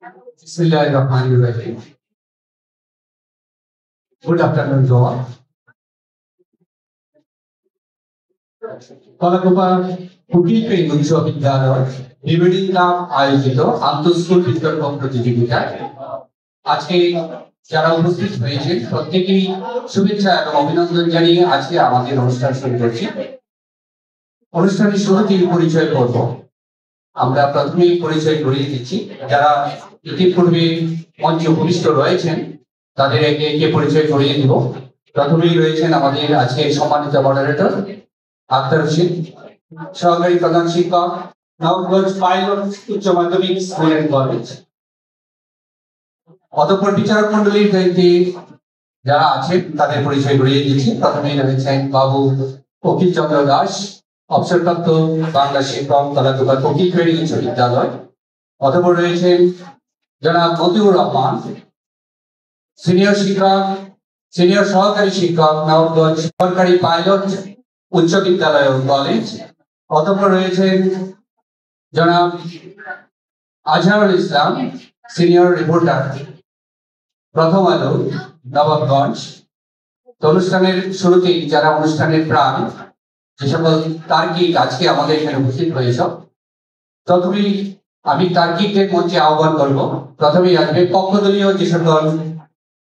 Bismillahirrahmanirrahim. Good afternoon to all. Kalakopa cooking বিশ্ববিদ্যালয় debating club আয়োজিত আন্তঃস্কুল বিতর্ক প্রতিযোগিতা আজকে যারা উপস্থিত হয়েছে প্রত্যেকেই শুভেচ্ছা এবং অভিনন্দন জানিয়ে আজকে আমাদের অনুষ্ঠান শুরু করছি। অনুষ্ঠানের শুরুতেই পরিচয় করব। আমরা প্রথমেই পরিচয় করিয়ে দিচ্ছি যারা ইতিপূর্বে মঞ্চে উপবিষ্ট রয়েছেন তাদের একে একে পরিচয় করিয়ে দিব। প্রথমেই রয়েছেন আমাদের আজকের সম্মানিত মডারেটর আক্তার হোসেন, সহকারী প্রধান শিক্ষক, নবগঞ্জ পাইলট উচ্চ মাধ্যমিক স্কুল এন্ড কলেজ। অতঃপর বিচারক মন্ডলীর দায়িত্বে যারা আছেন তাদের পরিচয় করিয়ে দিচ্ছি। প্রথমেই রয়েছেন বাবু অখিল চন্দ্র দাস, অবসরপ্রাপ্ত বাংলা শিক্ষক, কলাকুপা কোকিল ট্রেনিং বিশ্ববিদ্যালয়। অতঃপর রয়েছেন জনাব মতিউর রহমান, সিনিয়র শিক্ষক, সিনিয়র সহকারী শিক্ষক, নবগঞ্জ সরকারি পাইলট উচ্চ বিদ্যালয় ও কলেজ। অতঃপর রয়েছেন জনাব আজহারুল ইসলাম, সিনিয়র রিপোর্টার, প্রথম আলো, নবাবগঞ্জ। অনুষ্ঠানের শুরুতেই যারা অনুষ্ঠানের প্রাণ যে সকল তার্কিক আজকে আমাদের এখানে উপস্থিত হয়েছ, প্রথমেই আমি তার্কিকদের মঞ্চে আহ্বান করব। প্রথমেই আসবে পক্ষদলীয় যে সকল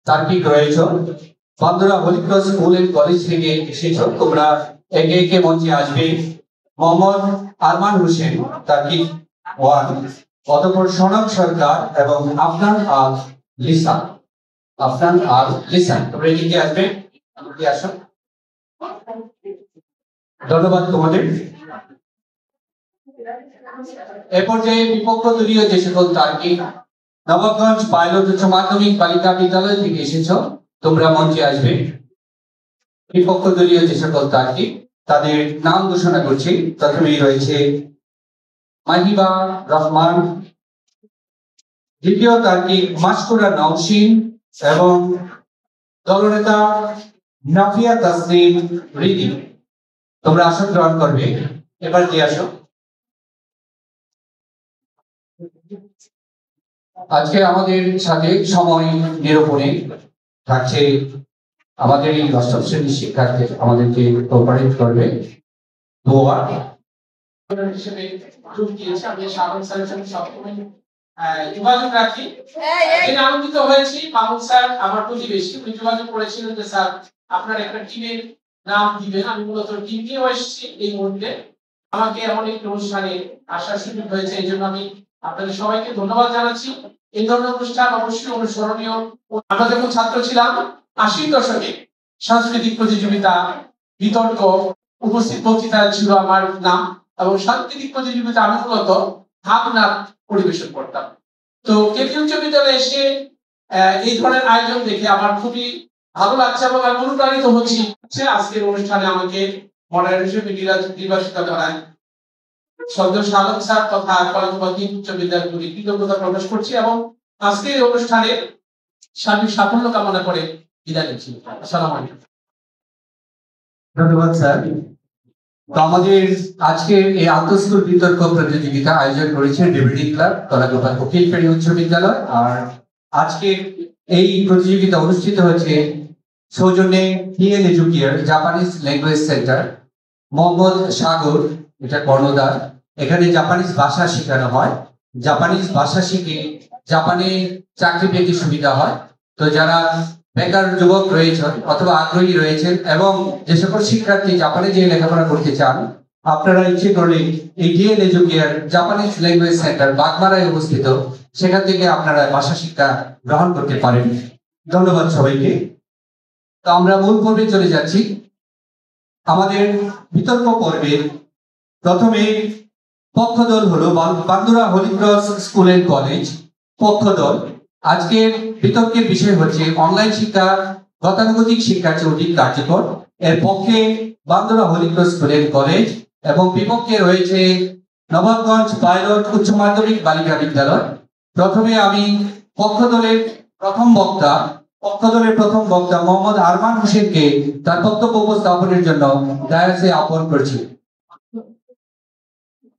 তার্কিক রয়েছ, Bandura Holy Cross school and college থেকে এসেছ, তোমরা একে একে মঞ্চে আসবে। মোহাম্মদ আরমান হোসেন, তার্কিক 1, অতঃপর সনক সরকার এবং আফনান আর লিসান। তোমরা এদিকে আসবে, আসো। ধন্যবাদ তোমাদের। এ পর্যায়ে বিপক্ষ দলীয় যে সকল তার্কিক নবাবগঞ্জ পাইলট উচ্চ মাধ্যমিক বালিকা বিদ্যালয় থেকে এসেছ, তোমরা মঞ্চে আসবে। বিপক্ষ দলীয় যে সকল তার্কিক তাদের নাম ঘোষণা করছি। প্রথমেই রয়েছে মাহিবা রহমান, দ্বিতীয় তার্কিক মাসকুরা নওশিন এবং দলনেতা নাফিয়া তাসলিম রিদি। তোমরা আসন গ্রহণ করবে। এবার দিয়ে আসো। আজকে আমাদের সাথে সময় নিরূপণে থাকছে আমাদের এই অষ্টম শ্রেণীর শিক্ষার্থী, আমাদেরকে কোঅপারেট করবে। হিসেবে যোগ দিয়েছে। আমি সাগর স্যারের সঙ্গে সবসময় যোগাযোগ রাখি। জেনে আনন্দিত হয়েছি মাহমুদ স্যার আমার প্রতিবেশী, উনি যোগাযোগ করেছিলেন যে স্যার আপনার একটা টিমের নাম দিবেন। আমি মূলত টিম নিয়েও এসেছি এই মুহূর্তে। আমাকে এমন একটি অনুষ্ঠানে আসার সুযোগ হয়েছে, এই জন্য আমি আপনাদের সবাইকে ধন্যবাদ জানাচ্ছি। এই ধরনের অনুষ্ঠান অবশ্যই অনুসরণীয়। আমরা যখন ছাত্র ছিলাম 80-র দশকে সাংস্কৃতিক প্রতিযোগিতা, বিতর্ক, উপস্থিত বক্তৃতা ছিল আমার নাম, এবং সাংস্কৃতিক প্রতিযোগিতা আমি মূলত ভাবনাথ পরিবেশন করতাম। তো কেপি উচ্চ বিদ্যালয়ে এসে এই ধরনের আয়োজন দেখে আমার খুবই ভালো লাগছে এবং আমি অনুপ্রাণিত হচ্ছি। আজকের অনুষ্ঠানে আমাকে মডারেটর হিসেবে নির্বাচিত করায় সদস্য আলম স্যার তথা কলাকুপা উচ্চ বিদ্যালয়ের প্রতি কৃতজ্ঞতা প্রকাশ করছি এবং আজকের এই অনুষ্ঠানে সার্বিক সাফল্য কামনা করে বিদায় নিচ্ছি। আসসালামু আলাইকুম। ধন্যবাদ স্যার। তো আমাদের আজকের এই আন্তঃস্কুল বিতর্ক প্রতিযোগিতা আয়োজন করেছে ডিবেটিং ক্লাব কলাকুপা কোকিল ট্রেনিং উচ্চ বিদ্যালয়। আর আজকের এই প্রতিযোগিতা অনুষ্ঠিত হয়েছে সৌজন্যে TL Educare Japanese language centre, Mohammad Sagar, এটা কর্ণধার। এখানে জাপানিজ ভাষা শেখানো হয়। জাপানিজ ভাষা শিখে জাপানে চাকরি পেতে সুবিধা হয়। তো যারা বেকার যুবক রয়েছেন অথবা আগ্রহী রয়েছেন এবং যে সকল শিক্ষার্থী জাপানে যে লেখাপড়া করতে চান, আপনারা ইচ্ছে করলে এই TL Educare Japanese language centre বাগমারায় অবস্থিত, সেখান থেকে আপনারা ভাষা শিক্ষা গ্রহণ করতে পারেন। ধন্যবাদ সবাইকে। তো আমরা মূল পর্বে চলে যাচ্ছি। আমাদের বিতর্ক পর্বে প্রথমে পক্ষদল হলো Bandura Holy Cross school and college পক্ষদল। আজকের বিতর্কের বিষয় হচ্ছে অনলাইন শিক্ষা গতানুগতিক শিক্ষার চেয়ে অধিক কার্যকর। এর পক্ষে Bandura Holy Cross school and college এবং বিপক্ষে রয়েছে নবাবগঞ্জ পাইলট উচ্চ মাধ্যমিক বালিকা বিদ্যালয়। প্রথমে আমি পক্ষদলের প্রথম বক্তা মোহাম্মদ আরমান হোসেনকে তার বক্তব্য উপস্থাপনের জন্য ডায়াসে আহ্বান করছি।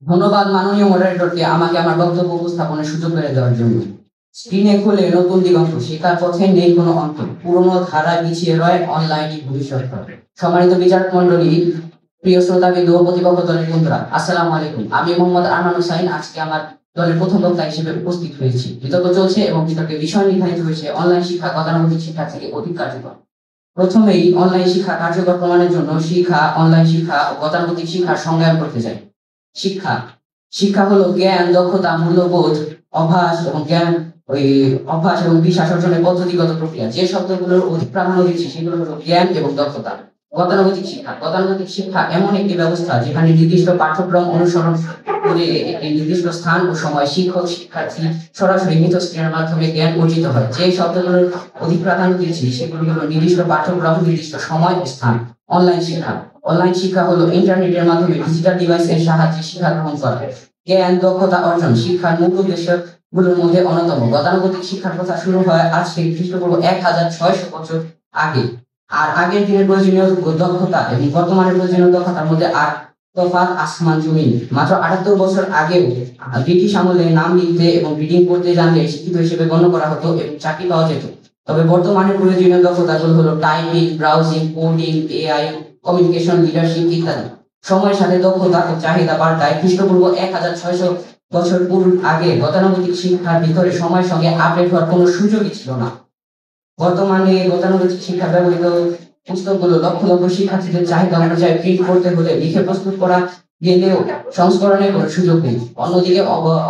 ধন্যবাদ মাননীয় মডারেটরকে আমাকে আমার বক্তব্য উপস্থাপনের সুযোগ করে দেওয়ার জন্য। স্ক্রিনে খুলে নতুন দিগন্ত, শেখার পথে নেই কোনো অন্ত, পুরনো ধারা পিছিয়ে রয়, অনলাইনই ভবিষ্যৎ হবে। সম্মানিত বিচারক মন্ডলী, প্রিয় শ্রোতাবিন্দু ও প্রতিপক্ষ দলের বন্ধুরা, আসসালামু আলাইকুম। আমি মোহাম্মদ আরমান হোসাইন আজকে আমার দলের প্রথম বক্তা হিসেবে উপস্থিত হয়েছি। বিতর্ক চলছে এবং বিতর্কের বিষয় নির্ধারিত হয়েছে অনলাইন শিক্ষা গতানুগতিক শিক্ষা থেকে অধিক কার্যকর। প্রথমেই অনলাইন শিক্ষা কার্যকর প্রমাণের জন্য অনলাইন শিক্ষা ও গতানুগতিক শিক্ষার সংজ্ঞায়ন করতে চাই। শিক্ষা শিক্ষা হলো জ্ঞান, দক্ষতা, মূল্যবোধ, অভ্যাস এবং জ্ঞান ওই অভ্যাস এবং বিশ্বাস অর্জনের পদ্ধতিগত প্রক্রিয়া। যে শব্দগুলোর অধিক প্রাধান্য দিচ্ছি সেগুলো হলো জ্ঞান এবং দক্ষতা। গতানুগতিক শিক্ষা এমন একটি ব্যবস্থা যেখানে নির্দিষ্ট পাঠ্যক্রম অনুসরণ করে একটি নির্দিষ্ট স্থান ও সময় শিক্ষক শিক্ষার্থী সরাসরি মিথস্ক্রিয়ার মাধ্যমে জ্ঞান অর্জিত হয়। যে শব্দগুলোর অধিক প্রাধান্য দিচ্ছি সেগুলো হলো নির্দিষ্ট পাঠ্যক্রম, নির্দিষ্ট সময় ও স্থান। অনলাইন শিক্ষা হলো ইন্টারনেটের মাধ্যমে ডিজিটাল ডিভাইসের সাহায্যে শিক্ষা গ্রহণ করা। জ্ঞান দক্ষতা অর্জন শিক্ষার মূল উদ্দেশ্য গুলোর মধ্যে অন্যতম। গতানুগতিক শিক্ষার কথা শুরু হয় আজ থেকে খ্রিস্টপূর্ব 1600 বছর আগে। আর আগের দিনের প্রয়োজনীয় দক্ষতা এবং বর্তমানের প্রয়োজনীয় দক্ষতার মধ্যে আর তফাৎ আসমান জমিন। মাত্র 78 বছর আগেও ব্রিটিশ আমলে নাম লিখতে এবং রিডিং পড়তে জানলে শিক্ষিত হিসেবে গণ্য করা হতো এবং চাকরি পাওয়া যেত। তবে বর্তমানে প্রয়োজনীয় দক্ষতাগুলো হলো typing, browsing, coding, AI, communication, leadership ইত্যাদি। সময়ের সাথে দক্ষতা ও চাহিদা পাল্টায়। খ্রিস্টপূর্ব 1600 বছর আগে গতানুগতিক শিক্ষার ভিতরে সময়ের সঙ্গে আপডেট হওয়ার কোনো সুযোগই ছিল না। বর্তমানে গতানুগতিক শিক্ষা ব্যবহৃত পুস্তকগুলো লক্ষ লক্ষ শিক্ষার্থীদের চাহিদা অনুযায়ী প্রিন্ট করতে হলে লিখে প্রস্তুত করা গেলেও সংস্করণের কোনো সুযোগ নেই। অন্যদিকে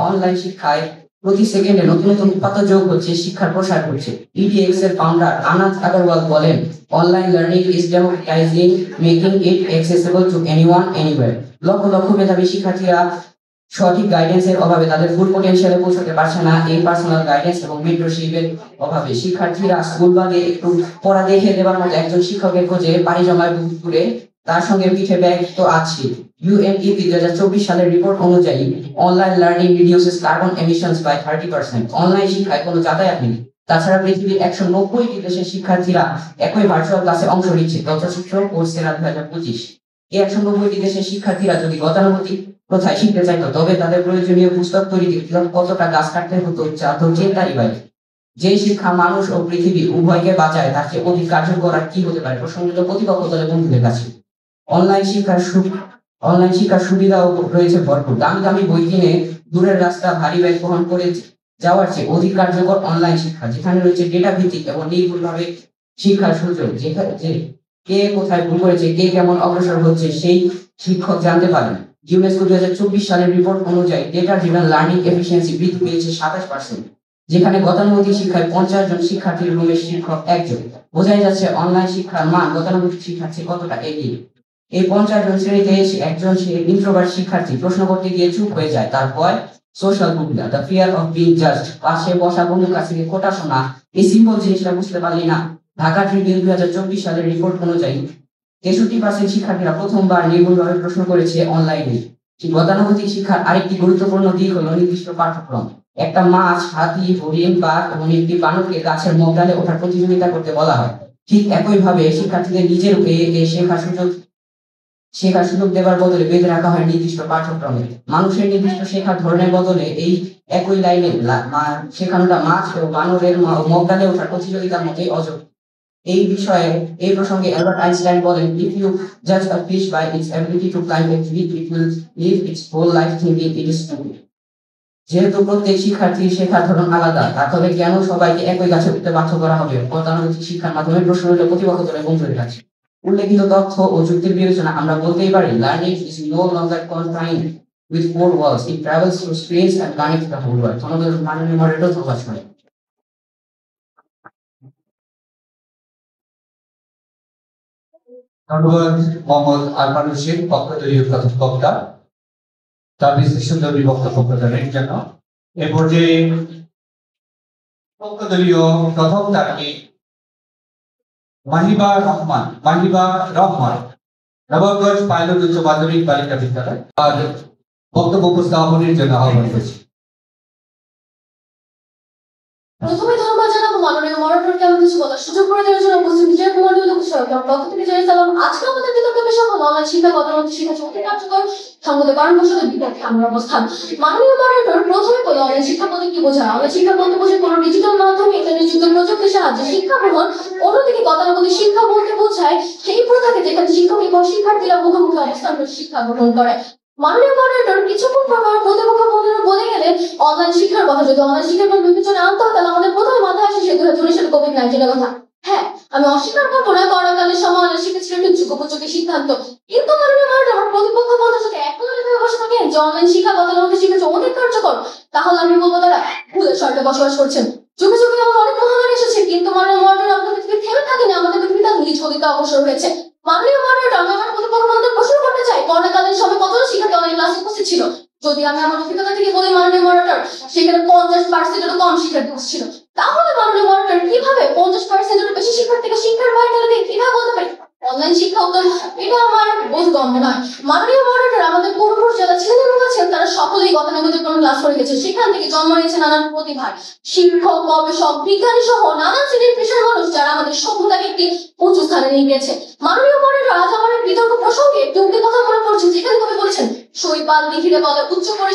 অনলাইন শিক্ষায় প্রতি সেকেন্ডে নতুন নতুন উপাত্ত যোগ হচ্ছে, শিক্ষার প্রসার ঘটছে। ইডিএক্স এর ফাউন্ডার আনাথ আগরওয়াল বলেন, online learning is democratising, making it accessible to anyone anywhere. Lakh lakh মেধাবী শিক্ষার্থীরা সঠিক গাইডেন্সের অভাবে তাদের ফুল পটেনশিয়ালে পৌঁছতে পারছে না। এই পার্সোনাল গাইডেন্স এবং মেন্টরশিপের অভাবে শিক্ষার্থীরা স্কুল বাদে একটু পড়া দেখে দেওয়ার মতো একজন শিক্ষকের খোঁজে পাড়ি জমায় বহু দূরে। তার সঙ্গে পিঠে ব্যাগ তো আছে। ইউএনইপি 2024 সালের রিপোর্ট অনুযায়ী online learning reduces carbon emissions by 30%। Online শিক্ষায় কোনো যাতায়াত নেই। তাছাড়া পৃথিবীর 190টি দেশের শিক্ষার্থীরা একই ভার্চুয়াল ক্লাসে অংশ নিচ্ছে। তথ্যচিত্র কোর্সেরা 2025। এই 190টি দেশের শিক্ষার্থীরা যদি গতানুগতিক প্রথায় শিখতে চাইতো তবে তাদের প্রয়োজনীয় পুস্তক তৈরিতে কতটা গাছ কাটতে হতো তো চিন্তারই বাইরে। যে শিক্ষা মানুষ ও পৃথিবী উভয়কে বাঁচায় তার চেয়ে অধিক কার্যকর আর কি হতে পারে? প্রসঙ্গিত প্রতিপক্ষ দলের বন্ধুদের কাছে অনলাইন শিক্ষার সুবিধাও রয়েছে ভরপুর। দামি দামি বই কিনে দূরের রাস্তা ভারী ব্যাগ বহন করে যাওয়ার চেয়ে অধিক কার্যকর অনলাইন শিক্ষা, যেখানে রয়েছে ডেটা ভিত্তিক এবং নির্ভুলভাবে শিক্ষার সুযোগ। যেখানে কে কোথায় ভুল করেছে, কে কেমন অগ্রসর হচ্ছে সেই শিক্ষক জানতে পারেন। ইউনেস্কো 2024 সালের রিপোর্ট অনুযায়ী ডেটা ড্রিভেন লার্নিং এফিসিয়েন্সি বৃদ্ধি পেয়েছে 27%, যেখানে গতানুগতিক শিক্ষায় 50 জন শিক্ষার্থীর রুমে শিক্ষক একজন। বোঝাই যাচ্ছে অনলাইন শিক্ষার মান গতানুগতিক শিক্ষার চেয়ে কতটা এগিয়ে। এই 50 জন শ্রেণীতে একজন ইন্ট্রোভার্ট শিক্ষার্থী প্রশ্ন করতে গিয়ে চুপ হয়ে যায়। তার ভয়, social phobia, the fear of being judged. পাশে বসা বন্ধুর কাছ থেকে খোটা শোনা, এই সিম্পল জিনিসটা বুঝতে পারলি না। ঢাকা ট্রিবিউন 2024 সালের রিপোর্ট অনুযায়ী 63% শিক্ষার্থীরা প্রথমবার নির্ভুলভাবে প্রশ্ন করেছে অনলাইনে। গতানুগতিক শিক্ষার আরেকটি গুরুত্বপূর্ণ দিক হলো নির্দিষ্ট পাঠ্যক্রম। একটা মাছ, হাতি, হরিণ, বাঘ এবং একটি বানরকে গাছের মগডালে ওঠার প্রতিযোগিতা করতে বলা হয়। ঠিক একইভাবে শিক্ষার্থীদের নিজের শেখার সুযোগ দেওয়ার বদলে বেঁধে রাখা হয় নির্দিষ্ট পাঠ্যক্রমে। মানুষের নির্দিষ্ট শেখার ধরনের বদলে এই একই লাইনে শেখানোটা মাছ ও বানরের মগডালে ওঠার প্রতিযোগিতার মতোই অযোগ্য। এই প্রসঙ্গে অ্যালবার্ট আইনস্টাইন বলেন, ইফ ইউ জাজ a fish by its ability to climb a tree, it will live its whole life thinking it is stupid. যেহেতু প্রত্যেক শিক্ষার্থীর শেখার ধরন আলাদা, তাহলে কেন সবাইকে একই গাছে উঠতে বাধ্য করা হবে? গতানুগতিক শিক্ষার মাধ্যমে প্রশ্ন হলো প্রতিপক্ষ দলের বন্ধুদের কাছে। উল্লেখিত তথ্য ও যুক্তির বিবেচনা আমরা বলতেই পারি, learning is no longer confined with four walls, it travels through space and connects the whole world. ধন্যবাদ মাননীয় মডারেটর প্রকাশ করেন। ধন্যবাদ মোহাম্মদ আরমান হোসেন, পক্ষদলীয় প্রথম বক্তা, তার বিশ্লেষণধর্মী বক্তব্য প্রদানের জন্য। এ পর্যায়ে পক্ষদলীয় প্রথম তারকে মাহিবা রহমান, নবাবগঞ্জ পাইলট উচ্চ মাধ্যমিক বালিকা বিদ্যালয়, আর বক্তব্য উপস্থাপনের জন্য আহ্বান করছি। প্রথমে ধন্যবাদ জানাবো মাননীয় মডারেটরকে আমাদের কিছু বলার সুযোগ করে দেওয়ার জন্য উপস্থিত বিজয় কুমার দীপক সরকার পক্ষ থেকে জানিয়ে সালাম। আজকে আমাদের বিতর্ক বিষয় হলো অনলাইন শিক্ষা গতানুগতিক শিক্ষা চলতি কার্যকর সঙ্গত কারণ কৌশলের বিপক্ষে আমার অবস্থান। মাননীয় মডারেটর প্রথমে বলে অনলাইন শিক্ষা বলতে কি বোঝায়? অনলাইন শিক্ষা বলতে বোঝায় কোনো ডিজিটাল মাধ্যমে ইন্টারনেট যুক্ত প্রযুক্তির সাহায্যে শিক্ষা গ্রহণ। অন্যদিকে গতানুগতিক শিক্ষা বলতে বোঝায় সেই প্রথাকে যেখানে শিক্ষক এবং শিক্ষার্থীরা মুখোমুখি অবস্থান করে শিক্ষা গ্রহণ করে। মাননীয় মডারেটর কিছুক্ষণ পর আমার প্রতিপক্ষ বন্ধুরা বলে গেলেন অনলাইন শিক্ষার কথা। যদি অনলাইন শিক্ষার কথা বিবেচনা আনতে হয় তাহলে আমাদের প্রথমে মাথায় আসে সে 2019 সালে কোভিড-19 এর কথা। হ্যাঁ, আমি অস্বীকার করবো না করোনাকালের সময় অনলাইন শিক্ষা ছিল একটা যুগোপযোগী সিদ্ধান্ত। কিন্তু মাননীয় মডারেটর আমার প্রতিপক্ষ বন্ধু যদি এখনো যদি বসে থাকেন যে অনলাইন শিক্ষা গতানুগতিক শিক্ষা যে অধিক কার্যকর, তাহলে আমি বলবো তারা ভুলের স্বর্গে বসবাস করছেন। যুগে যুগে আমার অনেক মহামারী এসেছে কিন্তু মাননীয় মডারেটর আমাদের পৃথিবী থেমে থাকেনি, আমাদের পৃথিবী তার নিজ গতিতে অগ্রসর হয়েছে। মাননীয় মডারেটর আমি আমার প্রতিপক্ষ বন্ধুদের প্রশ্ন করতে চাই করোনাকালীন সময় কতজন শিক্ষার্থী অনলাইন ক্লাসে উপস্থিত ছিল? যদি আমি আমার অভিজ্ঞতা থেকে বলি মাননীয় মডারেটর, সেখানে 50%-এরও কম শিক্ষার্থী ছিল। তাহলে মাননীয় মডারেটর কিভাবে 50%-এরও বেশি শিক্ষার্থীকে শিক্ষার বাইরে দিয়ে কিভাবে বলতে পারে অনলাইন শিক্ষা উত্তম? এটা আমার বোধগম্য নয়। মাননীয় মডারেটর আমাদের পূর্বপুরুষ যারা ছিলেন এবং আছেন তারা সকলেই গতানুগতিক ক্লাস করে গেছে। সেখান থেকে জন্ম নিয়েছে নানান প্রতিভার শিক্ষক, গবেষক, বিজ্ঞানী সহ নানান শ্রেণীর পেশার মানুষ যারা আমাদের সভ্যতাকে একটি উঁচু স্থানে নিয়ে গিয়েছে। মাননীয় মডারেটর আজ আমার বিতর্ক প্রসঙ্গে একটি কথা মনে পড়ছে যেখানে কবি বলেছেন শৈবাল লিখিতে বলে উচ্চ করে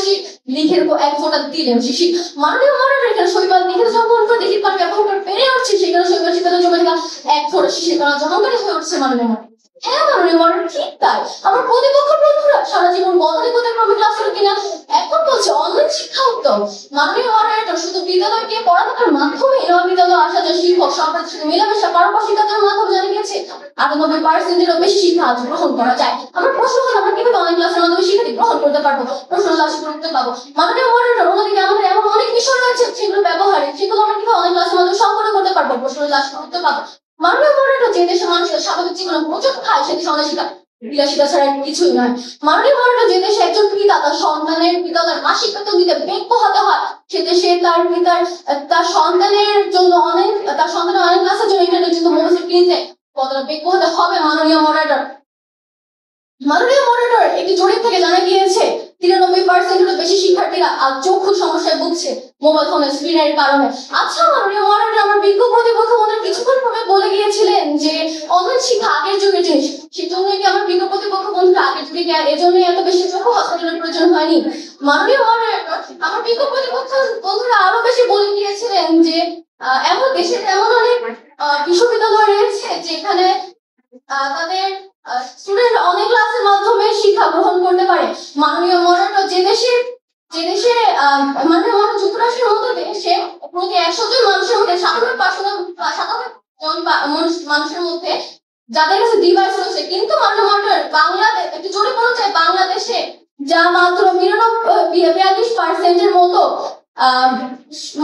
লিখের এক ফোঁটা দিলেন শিশি। মাননীয় মডারেটর এখানে শৈবাল লিখিতে যখন করে দেখি পারে ব্যবহার করে পেরে উঠছে সেখানে শৈবাল শীতল জমে থাকা এক ফোঁটা শিশির করা জনকারী হয়ে উঠছে মাননীয় মডারেটর। হ্যাঁ মাননীয় মডারেটর ঠিক তাই। আমার প্রতিপক্ষ বন্ধুরা সারা জীবন গতানুগতিক ক্রমে ক্লাস করে কিনা এখন বলছে অনলাইন শিক্ষা উত্তম। মাননীয় মডারেটর শুধু বিদ্যালয়ে গিয়ে পড়ালেখার মাধ্যমে নয়, বিদ্যালয়ে আসা যে শিক্ষক সরকারের সাথে মেলামেশা পারপারসিকতার মাধ্যমে জানা গিয়েছে 98%-এরও বেশি শিক্ষা আজ গ্রহণ করা যায়। আমার প্রশ্ন হলো আমরা কিভাবে অনলাইন ক্লাসের মাধ্যমে শিক্ষার্থী গ্রহণ করতে পারবো, প্রশ্ন ক্লাসে করতে পারবো? মাননীয় মডারেটর অন্যদিকে আমাদের এমন অনেক বিষয় রয়েছে সেগুলো ব্যবহারে সেগুলো আমরা কিভাবে অনলাইন ক্লাসের মাধ্যমে সম্পন্ন করতে পারবো, প্রশ্ন ক্লাস করতে পারবো? মাননীয় মডারেটর যে দেশের মানুষের স্বাভাবিক জীবনে প্রচুর খায় সে দেশে অনলাইন শিক্ষা বিলাসিতা ছাড়া কিছুই নয়। মাননীয় মডারেটর যে দেশে একজন পিতা তার সন্তানের পিতার মাসিক বেতন দিতে বেগ পোহাতে হয় সে দেশে তার সন্তানের জন্য তার সন্তানের অনেক ক্লাসের জন্য ইন্টারনেট যুক্ত মোবাইল কিনতে কতটা বেগ পোহাতে হবে? মাননীয় মডারেটর একটি জরিপ থেকে জানা গিয়েছে 93%-এরও বেশি শিক্ষার্থীরা আজ চক্ষু সমস্যায় ভুগছে মোবাইল ফোনের স্ক্রিনের কারণে। আচ্ছা মাননীয় মডারেটর আমার বিজ্ঞ প্রতিপক্ষ মনে কিছুক্ষণ পূর্বে বলে গিয়েছিলেন যে অনলাইন শিক্ষা আগের যুগের জিনিস, সেজন্য কি আমার বিজ্ঞ প্রতিপক্ষ বন্ধুরা আগের যুগে এজন্যই এত বেশি চক্ষু হসপিটালের প্রয়োজন হয়নি? মাননীয় মডারেটর আমার বিজ্ঞ প্রতিপক্ষ বন্ধুরা আরো বেশি বলে গিয়েছিলেন যে এমন দেশের এমন অনেক বিশ্ববিদ্যালয় রয়েছে যেখানে তাদের স্টুডেন্ট অনেক ক্লাসের মাধ্যমে শিক্ষা গ্রহণ করতে পারে। মাননীয় মডারেটর যে দেশে মাননীয় মডারেটর যুক্তরাষ্ট্রের মতো দেশে প্রতি 100 জন মানুষের মধ্যে 97 জন মানুষের মধ্যে যাদের কাছে ডিভাইস রয়েছে, কিন্তু মাননীয় মডারেটর বাংলাদেশ একটি জরিপ অনুযায়ী বাংলাদেশে যা মাত্র 42% মতো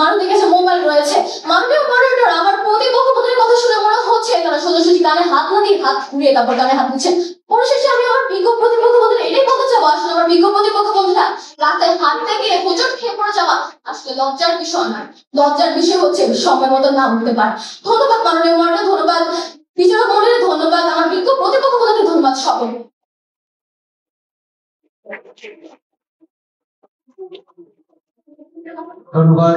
মানুষের কাছে মোবাইল রয়েছে। মাননীয় মডারেটর আমার প্রতিপক্ষ কথা শুনে মনে হচ্ছে তারা সোজাসুজি কানে হাত না দিয়ে হাত ঘুরিয়ে তারপর কানে হাত দিচ্ছেন। পরিশেষে আমি আমার বিজ্ঞ প্রতিপক্ষ বন্ধুরা এটাই বলতে চাবো আসলে আমার বিজ্ঞ প্রতিপক্ষ বন্ধুরা রাস্তায় হাঁটতে গিয়ে হোঁচট খেয়ে পড়ে যাওয়া আসলে লজ্জার বিষয় নয়। লজ্জার বিষয় হচ্ছে সময় মতো না উঠতে পারে। ধন্যবাদ মাননীয় মডারেটর, ধন্যবাদ বিচারক মন্ডলী, ধন্যবাদ আমার বিজ্ঞ প্রতিপক্ষ বন্ধুদের, ধন্যবাদ সকল। ধন্যবাদ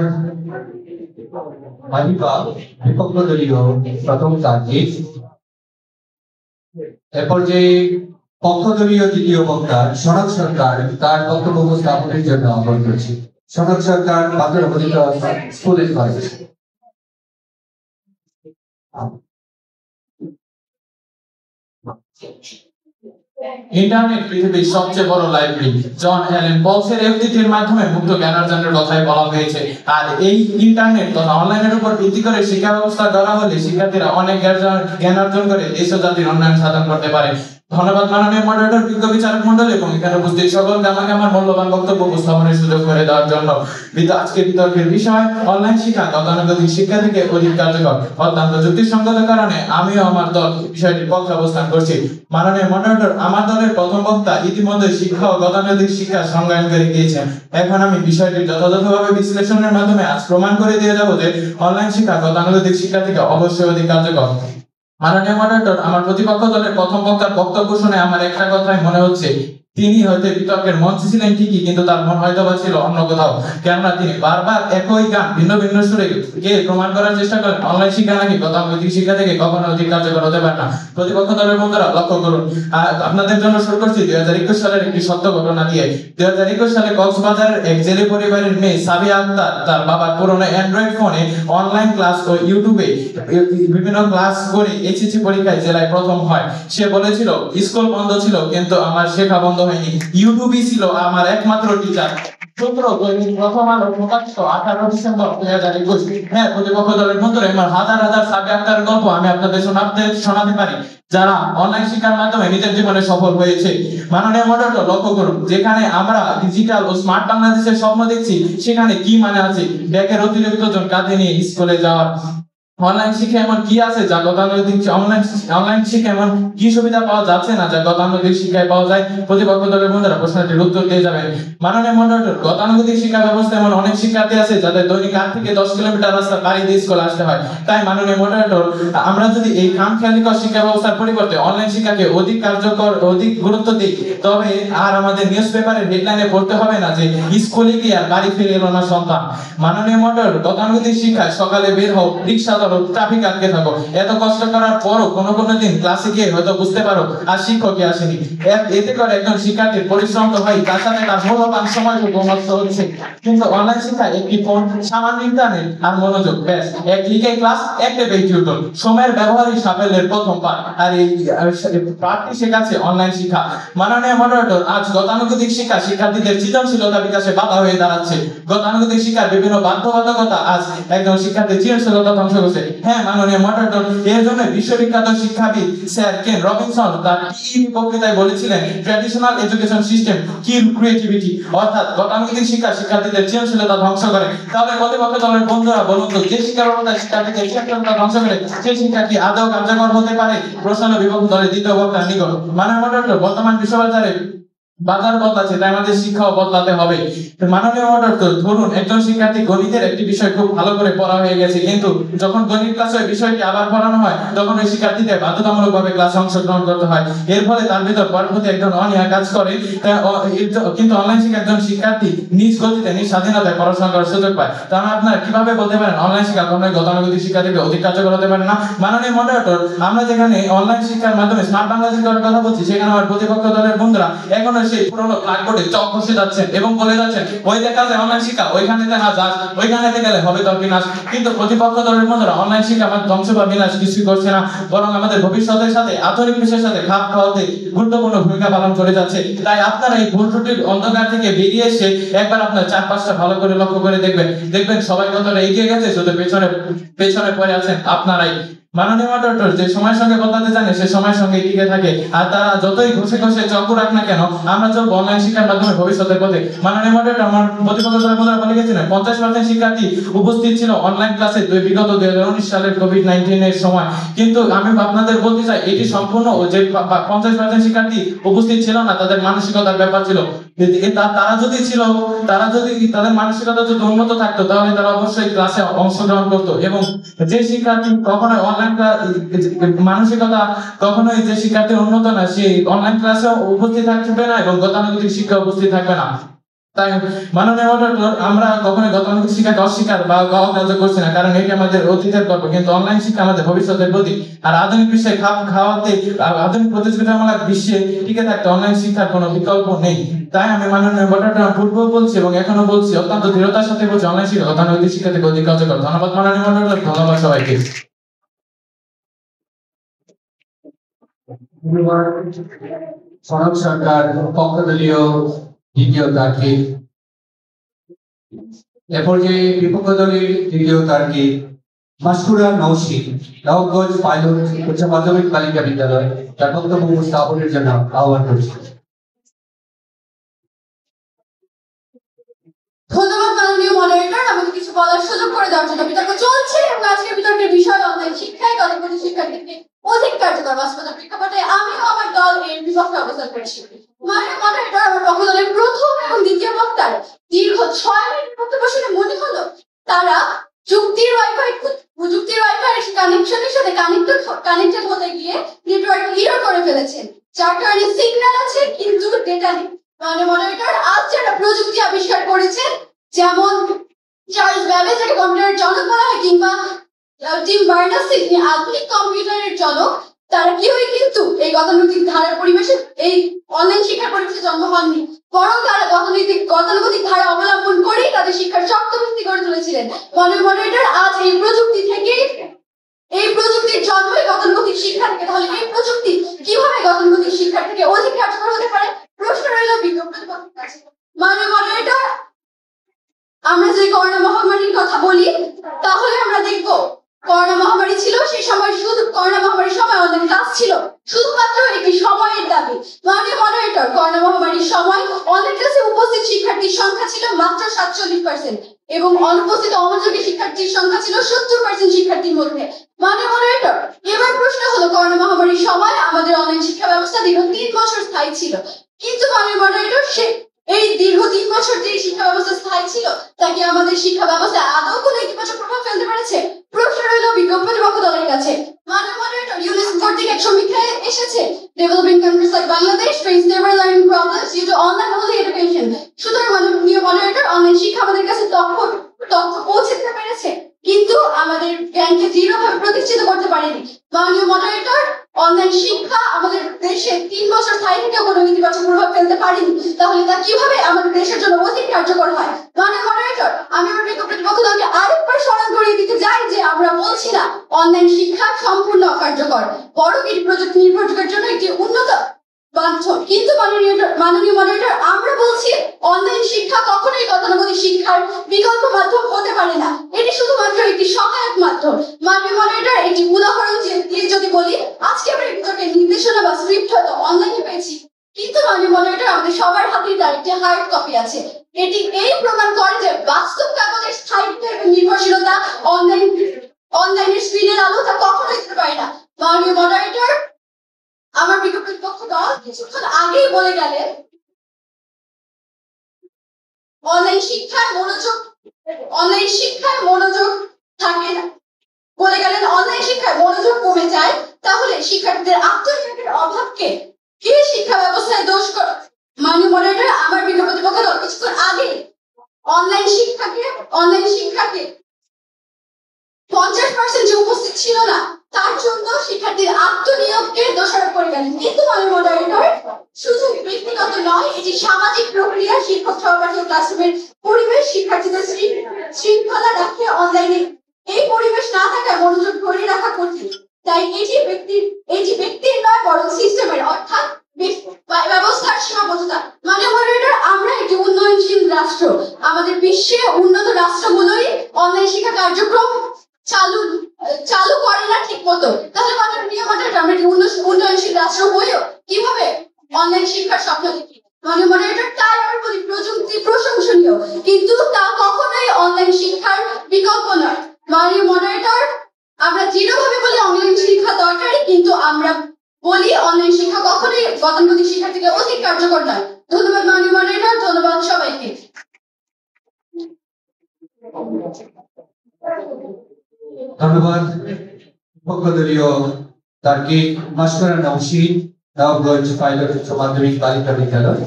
মালিকা বিপক্ষ দলীয় প্রথম প্রার্থী। এরপর যে পক্ষ দলীয় দ্বিতীয় বক্তা সনক সরকার তার বক্তব্য উপস্থাপনের জন্য আহ্বান করছি। সনক সরকার বান্দরবানিত স্কুল এন্ড কলেজ। ইন্টারনেট পৃথিবীর সবচেয়ে বড় লাইব্রেরি। জন অ্যালেন পলসের এফডিটির মাধ্যমে মুক্ত জ্ঞানার্জনের কথাই বলা হয়েছে। আর এই ইন্টারনেট তথা অনলাইনের উপর ভিত্তি করে শিক্ষা ব্যবস্থা গড়া হলে শিক্ষার্থীরা অনেক জ্ঞান অর্জন করে দেশ ও জাতির উন্নয়ন সাধন করতে পারে। ধন্যবাদ মাননীয় মডারেটর, বিজ্ঞ বিচারক মন্ডলী এবং এখানে উপস্থিত সকলকে আমাকে আমার মূল্যবান বক্তব্য উপস্থাপনের সুযোগ করে দেওয়ার জন্য। আজকের বিতর্কের বিষয় অনলাইন শিক্ষা গতানুগতিক শিক্ষা থেকে অধিক কার্যকর। অত্যন্ত যুক্তিসঙ্গত কারণে আমিও আমার দল বিষয়টির পক্ষে অবস্থান করছি। মাননীয় মডারেটর আমার দলের প্রথম বক্তা ইতিমধ্যে শিক্ষা ও গতানুগতিক শিক্ষা সংজ্ঞায়ন করে গিয়েছেন। এখন আমি বিষয়টির যথাযথভাবে বিশ্লেষণের মাধ্যমে আজ প্রমাণ করে দিয়ে যাব যে অনলাইন শিক্ষা গতানুগতিক শিক্ষা থেকে অবশ্যই অধিক কার্যকর। মাননীয় মডারেটর আমার প্রতিপক্ষ দলের প্রথম বক্তার বক্তব্য শুনে আমার একটা কথাই মনে হচ্ছে, তিনি হয়তো বিতর্কের মঞ্চে ছিলেন ঠিকই, কিন্তু তার মন হয়তো বা ছিল অন্য কোথাও। কেননা তিনি বারবার একই গান ভিন্ন ভিন্ন সুরে গেয়ে প্রমাণ করার চেষ্টা করেন অনলাইন শিক্ষা নাকি গতানুগতিক শিক্ষা থেকে কখনো অধিক কার্যকর হতে পারে না। প্রতিপক্ষ দলের বন্ধুরা লক্ষ্য করুন, আপনাদের জন্য শুরু করছি 2021 সালের একটি সত্য ঘটনা দিয়ে। 2021 সালে কক্সবাজারের এক জেলে পরিবারের মেয়ে সাবিয়া আক্তার তার বাবার পুরনো অ্যান্ড্রয়েড ফোনে অনলাইন ক্লাস ও ইউটিউবে বিভিন্ন ক্লাস করে এইচএসসি পরীক্ষায় জেলায় প্রথম হয়। সে বলেছিল, স্কুল বন্ধ ছিল কিন্তু আমার শেখা বন্ধ হয়নি, ইউটিউবই ছিল আমার একমাত্র টিচার। সূত্র দৈনিক প্রথম আলো, প্রকাশিত 18 ডিসেম্বর 2021। হ্যাঁ, প্রতিপক্ষ দলের বন্ধুরা, আমার হাজার হাজার সাবিয়া আক্তারের গল্প আমি আপনাদের শোনাতে পারি, যারা অনলাইন শিক্ষার মাধ্যমে নিজের জীবনে সফল হয়েছে। মাননীয় মডারেটর, লক্ষ্য করুন, যেখানে আমরা ডিজিটাল ও স্মার্ট বাংলাদেশের স্বপ্ন দেখছি, সেখানে কি মানে আছে ব্যাগের অতিরিক্ত ওজন কাঁধে নিয়ে স্কুলে যাওয়ার? অনলাইন শিক্ষা এমন কি আছে যা গতানুগতিক অনলাইন শিক্ষা এমন কি সুবিধা পাওয়া যাচ্ছে না যা গতানুগতিক শিক্ষায় পাওয়া যায়? প্রতিপক্ষ দলের বন্ধুরা প্রশ্নটির উত্তর দিয়ে যাবেন। মাননীয় মডারেটর, গতানুগতিক শিক্ষা ব্যবস্থা এমন অনেক শিক্ষার্থী আছে যাদের দৈনিক 8 থেকে 10 কিলোমিটার রাস্তা পাড়ি দিয়ে স্কুলে আসতে হয়। তাই মাননীয় মডারেটর, আমরা যদি এই খামখেয়ালিকর শিক্ষা ব্যবস্থার পরিবর্তে অনলাইন শিক্ষাকে অধিক কার্যকর, অধিক গুরুত্ব দিই, তবে আর আমাদের নিউজ পেপারের হেডলাইনে পড়তে হবে না যে স্কুলে গিয়ে আর বাড়ি ফিরে এলো না সন্তান। মাননীয় মডারেটর, গতানুগতিক শিক্ষায় সকালে বের হও, রিক্সা ধরো, ট্রাফিক আটকে থাকো, এত কষ্ট করার পরও কোনো দিন ক্লাসে গিয়ে হয়তো বুঝতে পারো আর শিক্ষকই আসেনি। এতে করে একজন শিক্ষার্থীর পরিশ্রম তো হয়, তার সাথে তার মূল্যবান সময়টুকু নষ্ট হচ্ছে। কিন্তু অনলাইন শিক্ষায় একটি ফোন, সামান্য ইন্টারনেট আর মনোযোগ, ব্যাস, এক ক্লিকে ক্লাস, এক টেপে টিউটর। সময়ের ব্যবহারই সাফল্যের প্রথম পাঠ, আর এই পাঠটি শেখাচ্ছে অনলাইন শিক্ষা। মাননীয় মডারেটর, আজ গতানুগতিক শিক্ষা শিক্ষার্থীদের সৃজনশীলতা বিকাশে বাধা হয়ে দাঁড়াচ্ছে। গতানুগতিক শিক্ষার বিভিন্ন বাধ্যবাধকতা আজ একজন শিক্ষার্থীর সৃজনশীলতা ধ্বংস করছে। হ্যাঁ মাননীয় মডারেটর, এর জন্য বিশ্ববিখ্যাত শিক্ষাবিদ স্যার কেন রবিনসন তার টিইভি বক্তৃতায় বলেছিলেন, ট্র্যাডিশনাল এডুকেশন সিস্টেম কিল ক্রিয়েটিভিটি, অর্থাৎ গতানুগতিক শিক্ষা শিক্ষার্থীদের সৃজনশীলতা ধ্বংস করে। তাহলে প্রতিপক্ষ দলের বন্ধুরা বলুন তো, যে শিক্ষা ব্যবস্থা শিক্ষার্থীদের সৃজনশীলতা ধ্বংস করে, সেই শিক্ষা কি আদৌ কার্যকর হতে পারে? প্রশ্ন বিপক্ষ দলের দ্বিতীয় বক্তার নিকট। মাননীয় মডারেটর, বর্তমান বিশ্ববাজারে বাজার বদলাচ্ছে, তাই আমাদের শিক্ষাও বদলাতে হবে। মাননীয় মডারেটর, ধরুন একজন শিক্ষার্থী গণিতের একটি বিষয় খুব ভালো করে পড়া হয়ে গেছে, কিন্তু যখন গণিত ক্লাসে বিষয়টি আবার পড়ানো হয়, তখন ওই শিক্ষার্থীদের বাধ্যতামূলকভাবে ক্লাসে অংশগ্রহণ করতে হয়। এর ফলে তার ভিতর পড়ার প্রতি একজন অনীহা কাজ করে। কিন্তু অনলাইন শিক্ষা একজন শিক্ষার্থী নিজ গতিতে, নিজ স্বাধীনতায় পড়াশোনা করার সুযোগ পায়। তাহলে আপনারা কিভাবে বলতে পারেন অনলাইন শিক্ষা কখনোই গতানুগতিক শিক্ষা থেকে অধিক কার্যকর হতে পারে না? মাননীয় মডারেটর, আমরা যেখানে অনলাইন শিক্ষার মাধ্যমে স্মার্ট বাংলাদেশ করার কথা বলছি, সেখানে আমার প্রতিপক্ষ দলের বন্ধুরা এখনো সেই পুরোনো ব্ল্যাকবোর্ডে চক বসে যাচ্ছেন এবং বলে যাচ্ছেন, ওই দেখা যায় অনলাইন শিক্ষা, ওইখানেতে না যাস, ওইখানেতে গেলে হবে তোর বিনাশ। কিন্তু প্রতিপক্ষ দলের বন্ধুরা অনলাইন শিক্ষা আমাদের ধ্বংস বা বিনাশ কিছুই করছে না, বরং আমাদের ভবিষ্যতের সাথে, আধুনিক বিশ্বের সাথে খাপ খাওয়াতে গুরুত্বপূর্ণ ভূমিকা পালন করে যাচ্ছে। তাই আপনারা এই ভুল ত্রুটির অন্ধকার থেকে বেরিয়ে এসে একবার আপনার চারপাশটা ভালো করে লক্ষ্য করে দেখবেন সবাই কতটা এগিয়ে গেছে, শুধু পেছনে পড়ে আছেন আপনারাই। মাননীয় মডারেটর, যে সময়ের সঙ্গে বদলাতে জানে সে সময়ের সঙ্গে টিকে থাকে, আর তারা যতই ঘষে চক্র রাখ না কেন, আমরা চলবো অনলাইন শিক্ষার মাধ্যমে ভবিষ্যতের পথে। মাননীয় মডারেটর, আমার প্রতিপক্ষ দলের বন্ধুরা বলে গেছিলেন 50% শিক্ষার্থী উপস্থিত ছিল অনলাইন ক্লাসে বিগত 2019 সালের কোভিড-19 এর সময়। কিন্তু আমি আপনাদের বলতে চাই, এটি সম্পূর্ণ যে 50% শিক্ষার্থী উপস্থিত ছিল না, তাদের মানসিকতার ব্যাপার ছিল। তারা যদি তাদের মানসিকতা যদি উন্নত থাকতো, তাহলে তারা অবশ্যই ক্লাসে অংশগ্রহণ করতো। এবং যে শিক্ষার্থী কখনোই মানসিকতা কখনোই যে শিক্ষার্থীর উন্নত না, সেই অনলাইন ক্লাসে উপস্থিত থাকবে না এবং গতানুগতিক শিক্ষা উপস্থিত থাকবে না। তাই মাননীয় মডারেটর, আমরা কখনোই গতানুগতিক শিক্ষাকে অস্বীকার বা অগ্রাহ্য করছি না, কারণ এটি আমাদের অতীতের গল্প, কিন্তু অনলাইন শিক্ষা আমাদের ভবিষ্যতের প্রতীক। আর আধুনিক বিশ্বে খাপ খাওয়াতে, আধুনিক প্রতিযোগিতামূলক বিশ্বে টিকে থাকতে অনলাইন শিক্ষার কোনো বিকল্প নেই। তাই আমি মাননীয় মডারেটর পূর্বেও বলছি এবং এখনো বলছি, অত্যন্ত দৃঢ়তার সাথে বলছি, অনলাইন শিক্ষা গতানুগতিক শিক্ষা থেকে অধিক কার্যকর। ধন্যবাদ মাননীয় মডারেটর, ধন্যবাদ সবাইকে। সনদ সরকার পক্ষদলীয় দ্বিতীয় তার্কি, এ পর্যায়ে বিপক্ষ দলের দ্বিতীয় তার্কি মাসকুরা নওশী, নবগঞ্জ পাইলট উচ্চ মাধ্যমিক বালিকা বিদ্যালয়, তার বক্তব্য উপস্থাপনের জন্য আহ্বান করছি। ধন্যবাদ মাননীয় মডারেটর, আমাকে কিছু বলার সুযোগ করে দেওয়ার জন্য। বিতর্ক চলছে এবং আজকের বিতর্কের বিষয় অনলাইন শিক্ষায় গতানুগতিক শিক্ষার ক্ষেত্রে অধিক কার্যকর বাস্তবতার প্রেক্ষাপটে আমি ও আমার দল এর বিপক্ষে অবস্থান করেছি। মাননীয় মডারেটর, আমার পক্ষ দলের প্রথম এবং দ্বিতীয় বক্তার দীর্ঘ 6 মিনিট বক্তব্য শুনে মনে হলো তারা যুক্তির ওয়াইফাই কানেকশনের সাথে কানেক্টেড হতে গিয়ে নেটওয়ার্ক ইরর করে ফেলেছেন। যার কারণে সিগন্যাল আছে কিন্তু ডেটা নেই। মানে মনিটর আজ যারা প্রযুক্তি আবিষ্কার করেছেন, যেমন চার্লস ব্যাবেজ, যাকে কম্পিউটারের জনক বলা হয়, কিংবা টিম বার্নার্স-লি আধুনিক কম্পিউটারের জনক, তারা কেউই কিন্তু এই গতানুগতিক ধারার পরিবেশে, এই অনলাইন শিক্ষার পরিবেশে জন্ম হননি, বরং তারা গতানুগতিক ধারা অবলম্বন করেই তাদের শিক্ষার শক্ত ভিত্তি গড়ে তুলেছিলেন। মনিটর আজ এই প্রযুক্তির জন্মই গতানুগতিক শিক্ষা থেকে। তাহলে এই প্রযুক্তি কিভাবে গতানুগতিক শিক্ষা থেকে অধিক কার্যকর হতে পারে? প্রশ্ন রইল বিজ্ঞ প্রতিপক্ষের কাছে। মনিটর, আমরা যে করোনা মহামারীর কথা বলি, তাহলে আমরা দেখব করোনা মহামারী ছিল সেই সময়, শুধু করোনা মহামারীর সময় অনলাইন ক্লাস ছিল শুধুমাত্র একটি সময়ের দাবি। মনিটর, করোনা মহামারীর সময় অনলাইন ক্লাসে উপস্থিত শিক্ষার্থীর সংখ্যা ছিল মাত্র 47% এবং অনুপস্থিত অমনোযোগী শিক্ষার্থীর সংখ্যা ছিল 70% শিক্ষার্থীর মধ্যে। মনিটর, এবার প্রশ্ন হলো, করোনা মহামারীর সময় আমাদের অনলাইন শিক্ষা ব্যবস্থা দীর্ঘ 3 বছর স্থায়ী ছিল, কিন্তু মনিটর এই দীর্ঘ 3 বছর যে শিক্ষা ব্যবস্থা স্থায়ী ছিল, তা কি আমাদের শিক্ষা ব্যবস্থা আদৌ কোনো ইতিবাচক প্রভাব ফেলতে পেরেছে? প্রশ্ন রইল বিজ্ঞ প্রতিপক্ষ দলের কাছে। মনিটর, ইউনেস্কো কর্তৃক এক সমীক্ষায় এসেছে, developing countries like Bangladesh face several learning problems due to online only education. সুতরাং মনিটর, অনলাইন শিক্ষা আমাদের কাছে তথ্য পৌঁছে দিতে পেরেছে, কিন্তু আমাদের জ্ঞানকে দৃঢ়ভাবে প্রতিষ্ঠিত করতে পারেনি। মনিটর, অনলাইন শিক্ষা আমাদের দেশে 3 বছর স্থায়ী থেকেও কোনো ইতিবাচক প্রভাব ফেলতে পারেনি, তাহলে তা কিভাবে আমাদের দেশের জন্য অধিক কার্যকর হয়? মনিটর, আমি আমার বিজ্ঞ প্রতিপক্ষ দলকে আরেকবার স্মরণ করিয়ে দিতে চাই যে আমরা বলছি না অনলাইন শিক্ষা সম্পূর্ণ অকার্যকর, বরং এটি প্রযুক্তি নির্ভর যুগের জন্য একটি উন্নত মাধ্যম। কিন্তু মাননীয় মনিটর, আমরা বলছি অনলাইন শিক্ষা কখনোই গতানুগতিক শিক্ষার বিকল্প মাধ্যম হতে পারে না, এটি শুধুমাত্র একটি সহায়ক মাধ্যম। মাননীয় মনিটর, একটি উদাহরণ দিয়ে যদি বলি, আজকে আমরা বিতর্কের নির্দেশনা বা স্ক্রিপ্ট হয়তো অনলাইনে পেয়েছি, কিন্তু মাননীয় মনিটর, আমাদের সবার হাতেই তার একটি হার্ড কপি আছে। এটি এই প্রমাণ করে যে বাস্তব কাগজের স্থায়িত্ব এবং নির্ভরশীলতা অনলাইনের স্ক্রিনের আলো তা কখনোই দিতে পারে না। মাননীয় মনিটর, আমার বিজ্ঞ প্রতিপক্ষ দল কিছুক্ষণ আগেই বলে গেলেন অনলাইন শিক্ষায় মনোযোগ থাকে না, বলে গেলেন অনলাইন শিক্ষায় মনোযোগ কমে যায়। তাহলে শিক্ষার্থীদের আত্মনিয়োগের অভাবকে কে শিক্ষা ব্যবস্থায় দোষ করে? মাননীয় মনিটর, আমার বিজ্ঞ প্রতিপক্ষ দল কিছুক্ষণ আগে অনলাইন শিক্ষাকে 50% যে উপস্থিত ছিল না, তার জন্য শিক্ষার্থীর আত্মনিয়োগকে দোষারোপ করে গেলেন। কিন্তু মনিটর, শুধু ব্যক্তিগত নয়, এটি সামাজিক প্রক্রিয়া। শিক্ষক সহপাঠী ক্লাসরুমের পরিবেশ শিক্ষার্থীদের শৃঙ্খলা রাখে অনলাইনে। এই পরিবেশ না থাকায় মনোযোগ ধরে রাখা কঠিন। তাই এটি ব্যক্তির নয়, বরং সিস্টেমের, অর্থাৎ ব্যবস্থার সীমাবদ্ধতা। মনিটর, আমরা একটি উন্নয়নশীল রাষ্ট্র, আমাদের বিশ্বে উন্নত রাষ্ট্রগুলোই অনলাইন শিক্ষা কার্যক্রম চালু করে না ঠিক মতো। তাহলে মাননীয় মনিটর, আমরা একটি উন্নয়নশীল রাষ্ট্র হয়েও কিভাবে অনলাইন শিক্ষার স্বপ্ন দেখি? মাননীয় মনিটর, তাই আমরা বলি প্রযুক্তি প্রশংসনীয়, কিন্তু তা কখনোই অনলাইন শিক্ষার বিকল্প নয়। মাননীয় মনিটর, আমরা দৃঢ়ভাবে বলি অনলাইন শিক্ষা দরকারি, কিন্তু আমরা বলি অনলাইন শিক্ষা কখনোই গতানুগতিক শিক্ষা থেকে অধিক কার্যকর নয়। ধন্যবাদ মাননীয় মনিটর, ধন্যবাদ সবাইকে। ধন্যবাদ পক্ষদলীয় তার্কিক মাস্টারা নওশীন, নবগঞ্জ পাইলট উচ্চ মাধ্যমিক বালিকা বিদ্যালয়।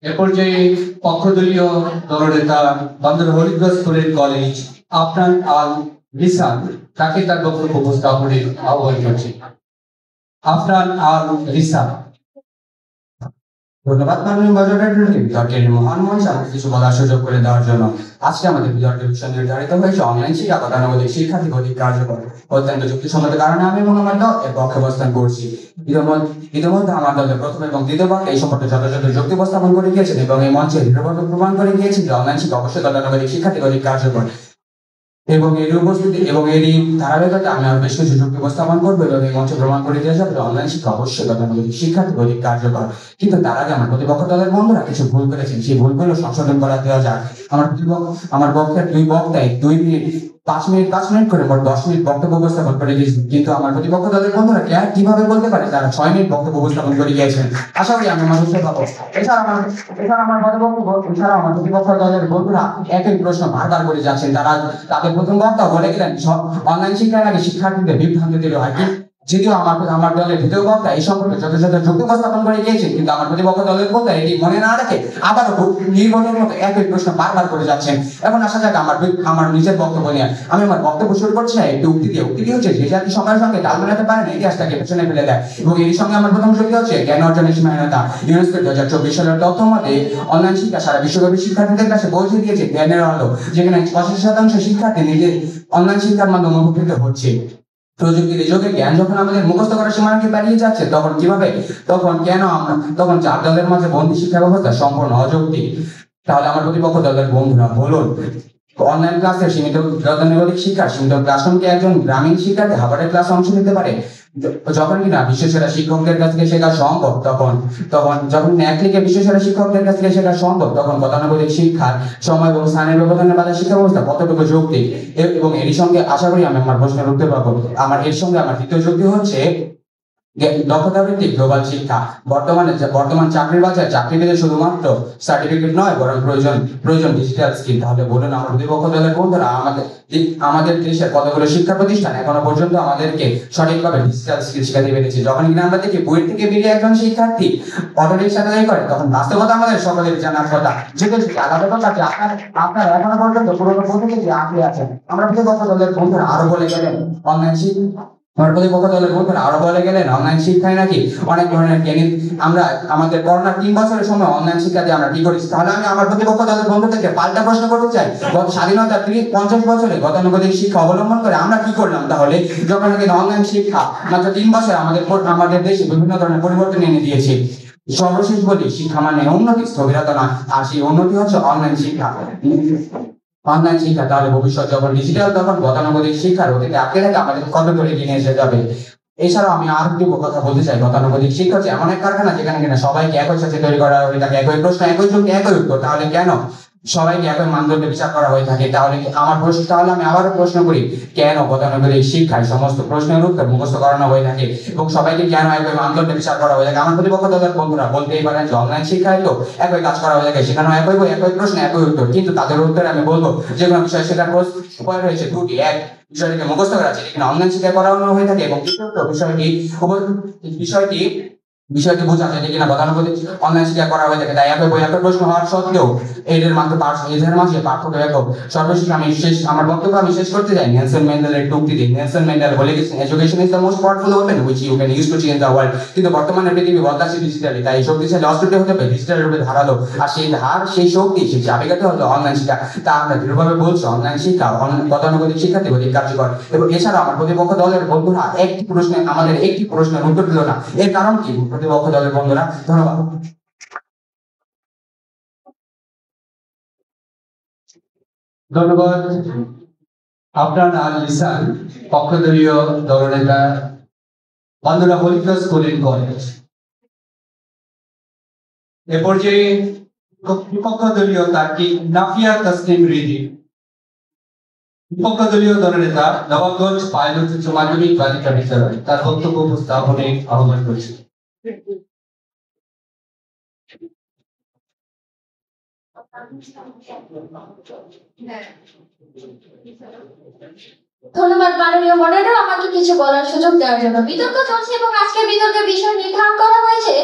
এ পর্যায়ে পক্ষদলীয় দলনেতা বান্দর হরিদ্বার স্কুলের কলেজ আফরান আল রিসান, তাকে তার বক্তব্য উপস্থাপনের আহ্বান করছি। আফরান আল রিসান। ধন্যবাদ মাননীয় মডারেটরকে বিতর্কের মহান মঞ্চ আমাকে কিছু বলার সুযোগ করে দেওয়ার জন্য। আজকে আমাদের বিতর্কের বিষয় নির্ধারিত হয়েছে অনলাইন শিক্ষা গতানুগতিক শিক্ষা থেকে অধিক কার্যকর। অত্যন্ত যুক্তিসম্মত কারণে আমি এবং আমার দল এর পক্ষে অবস্থান করছি। ইতিমধ্যে আমার দলের প্রথম এবং দ্বিতীয় পক্ষে এই সম্পর্কে যথাযথ যুক্তি উপস্থাপন করে গিয়েছেন এবং এই মঞ্চে দৃঢ়ভাবে প্রমাণ করে গিয়েছেন যে অনলাইন শিক্ষা অবশ্যই গতানুগতিক শিক্ষা থেকে অধিক কার্যকর। এবং এর উপস্থিতি এবং এরই ধারাবাহিকতা আমি আর বেশ কিছু যুক্তি উপস্থাপন করবো এবং এই মঞ্চে প্রমাণ করে দিয়ে যাবে অনলাইন শিক্ষা অবশ্যই গতানুগতিক শিক্ষা থেকে অধিক কার্যকর। কিন্তু তার আগে আমার প্রতিপক্ষ দলের বন্ধুরা কিছু ভুল করেছেন, সেই ভুলগুলো সংশোধন করা দেওয়া যাক। আমার পক্ষের দুই বক্তায় 2 মিনিট 5 মিনিট করে মোট 10 মিনিট বক্তব্য উপস্থাপন করে দিয়েছেন, কিন্তু আমার প্রতিপক্ষ দলের বন্ধুরা কিভাবে বলতে পারে তারা 6 মিনিট বক্তব্য উপস্থাপন করে গিয়েছেন। আশা করি আমি মানুষের পাবো। এছাড়া আমার প্রতিপক্ষ দলের বন্ধুরা একই প্রশ্ন বারবার করে যাচ্ছেন। তাদের প্রথম বক্তা বলে গেলেন অনলাইন শিক্ষার আগে শিক্ষার্থীদের বিভ্রান্তি তৈরি হয়, যদিও আমার দলের দ্বিতীয় বক্তা এই সম্পর্কে যথাযথ যুক্তি উপস্থাপন করে গিয়েছেন, কিন্তু আমার প্রতিপক্ষ দলের বক্তা এটি মনে না রেখে আবারও নির্বাচনের মতো একই প্রশ্ন বারবার করে যাচ্ছেন। এখন আসা যাক আমার নিজের বক্তব্য নিয়ে। আমি আমার বক্তব্য শুরু করছি একটি উক্তিটি হচ্ছে যে জাতি সময়ের সঙ্গে তাল মেলাতে পারে না, ইতিহাসটাকে পেছনে ফেলে দেয়। এবং এর সঙ্গে আমার প্রথম যুক্তি হচ্ছে জ্ঞান অর্জনের সীমাহীনতা। ইউনেস্কো 2024 সালের তথ্য মতে অনলাইন শিক্ষা সারা বিশ্বব্যাপী শিক্ষার্থীদের কাছে পৌঁছে দিয়েছে জ্ঞানের আলো, যেখানে 85% শিক্ষার্থী নিজের অনলাইন শিক্ষার মাধ্যমে উপকৃত হচ্ছে। প্রযুক্তির এই যুগে জ্ঞান যখন আমাদের মুখস্থ করার সীমানাকে পেরিয়ে যাচ্ছে, তখন চার দলের মাঝে বন্দি শিক্ষা ব্যবস্থা সম্পূর্ণ অযৌক্তিক। তাহলে আমার প্রতিপক্ষ দলের বন্ধুরা বলুন, অনলাইন ক্লাসের সীমিত গতানুগতিক শিক্ষা সীমিত ক্লাসরুমকে একজন গ্রামীণ শিক্ষার্থী হাবারের ক্লাস অংশ নিতে পারে? যখন কিনা বিশ্বসেরা শিক্ষকদের কাছ থেকে শেখা সম্ভব, যখন এক ক্লিকে বিশ্বসেরা শিক্ষকদের কাছ থেকে শেখা সম্ভব, তখন গতানুগতিক শিক্ষার সময় এবং স্থানের ব্যবধানে বাধা শিক্ষা ব্যবস্থা কতটুকু যৌক্তিক? এবং এর সঙ্গে আশা করি আমি আমার প্রশ্নের উত্তর পাবো। আমার দ্বিতীয় যুক্তি হচ্ছে দক্ষতা ভিত্তিক গ্লোবাল শিক্ষা। বর্তমান চাকরির বাজারে চাকরি পেতে শুধুমাত্র সার্টিফিকেট নয়, বরং প্রয়োজন ডিজিটাল স্কিল। তাহলে বলুন আমার প্রতিপক্ষ দলের বন্ধুরা, আমাদের দেশের কতগুলো শিক্ষা প্রতিষ্ঠান এখনো পর্যন্ত আমাদেরকে সঠিকভাবে ডিজিটাল স্কিল শিখাতে পেরেছে? যখন কিনা আমরা দেখি বইয়ের থেকে বেরিয়ে একজন শিক্ষার্থী অটোরিকশা চালাই করে, তখন বাস্তবতা আমাদের সকলের জানার কথা। যেহেতু আলাদা কথা যে আপনার এখনো পর্যন্ত পুরোনো পদ্ধতি যে আঁকড়ে আছেন। আমরা প্রতিপক্ষ দলের বন্ধুরা আরো বলে গেলেন অনলাইন অনলাইন শিক্ষায় নাকি অনেক ধরনের জ্ঞানী। আমরা আমাদের করোনার 3 বছরের সময় অনলাইন শিক্ষা দিয়ে আমরা কি করেছি? তাহলে আমি আমার প্রতিপক্ষ দলের বন্ধু থেকে পাল্টা প্রশ্ন করতে চাই, গত স্বাধীনতার 50 বছরে গতানুগতিক শিক্ষা অবলম্বন করে আমরা কি করলাম? তাহলে যখন নাকি অনলাইন শিক্ষা মাত্র 3 বছর আমাদের দেশে বিভিন্ন ধরনের পরিবর্তন এনে দিয়েছে। সর্বশেষ বলি, শিক্ষা মানে উন্নতি, স্থবিরতা নয়। আর সেই উন্নতি হচ্ছে অনলাইন শিক্ষা। তাহলে ভবিষ্যৎ যখন ডিজিটাল, তখন গতানুগতিক শিক্ষার অতীতে আটকে থাকে আমাদের কত করে এগিয়ে নিয়ে যাবে। এছাড়াও আমি আর একটু কথা বলতে চাই, গতানুগতিক শিক্ষা হচ্ছে এমন এক কারখানা যেখানে কিনা সবাইকে একই সাথে তৈরি করা হয়ে থাকে, একই প্রশ্ন, একই যুক্তি, একই উত্তর। তাহলে কেন সবাইকে একই মানদণ্ডে বিচার করা হয়ে থাকে? তাহলে আমি আবারও প্রশ্ন করি, কেন গতানুগতিক শিক্ষায় সমস্ত প্রশ্নের উত্তর মুখস্থ করানো হয়ে থাকে এবং সবাইকে কেন একই মানদণ্ডে বিচার করা হয়ে থাকে? আমার প্রতিপক্ষ দলের বন্ধুরা বলতেই পারেন যে অনলাইন শিক্ষায় তো একই কাজ করা হয়ে থাকে, সেখানেও একই বই, একই প্রশ্ন, একই উত্তর। কিন্তু তাদের উত্তরে আমি বলবো, যে কোনো বিষয় শেখার উপায় রয়েছে দুটি। এক, বিষয়টিকে মুখস্থ করা, যেটি কিনা অনলাইন শিক্ষায় করানো হয়ে থাকে, এবং দ্বিতীয়ত বিষয়টি বোঝা যায় যে কিনা গতানুগতিক অনলাইন শিক্ষা করা হয়ে থাকে। তাই একই বই, একই প্রশ্ন হওয়ার সত্ত্বেও এদের মাঝে পার্থক্য একক। সর্বশেষ আমার বক্তব্য আমি শেষ করতে চাই নেলসন ম্যান্ডেলের উক্তিতে। নেলসন ম্যান্ডেল বলে গেছেন, education is the most powerful weapon which you can use to change the world. কিন্তু বর্তমানে পৃথিবী বদলাচ্ছে ডিজিটালি, তাই শক্তিশালী অস্ত্রটি হতে হবে ডিজিটাল রূপে ধারালো। আর সেই শক্তি, সেই চাবিকাঠি হলো অনলাইন শিক্ষা। তা আমরা দৃঢ়ভাবে বলছি, অনলাইন শিক্ষা গতানুগতিক শিক্ষার্থী অধিক কার্যকর। এবং এছাড়া আমার প্রতিপক্ষ দলের বন্ধুরা আমাদের একটি প্রশ্নের উত্তর দিল না। এর কারণ কি প্রতিপক্ষ দলের বন্ধুরা? ধন্যবাদ। ধন্যবাদ। আপনার নাম লিসান, পক্ষদলীয় দলনেতা বান্দরা হলিকা স্কুল এন্ড কলেজ। এ পর্যায়ে বিপক্ষ দলীয় তার্কিক নাফিয়া তাসলিম রিদি, বিপক্ষ দলীয় দলনেতা নবাবগঞ্জ পাইলট উচ্চ মাধ্যমিক বালিকা বিদ্যালয়, তার বক্তব্য উপস্থাপনে আহ্বান করছি। ধন্যবাদ মাননীয় মডারেটর, আমাকে কিছু বলার সুযোগ দেওয়ার জন্য। বিতর্ক চলছে এবং আজকের বিতর্কের বিষয় নির্ধারণ করা হয়েছে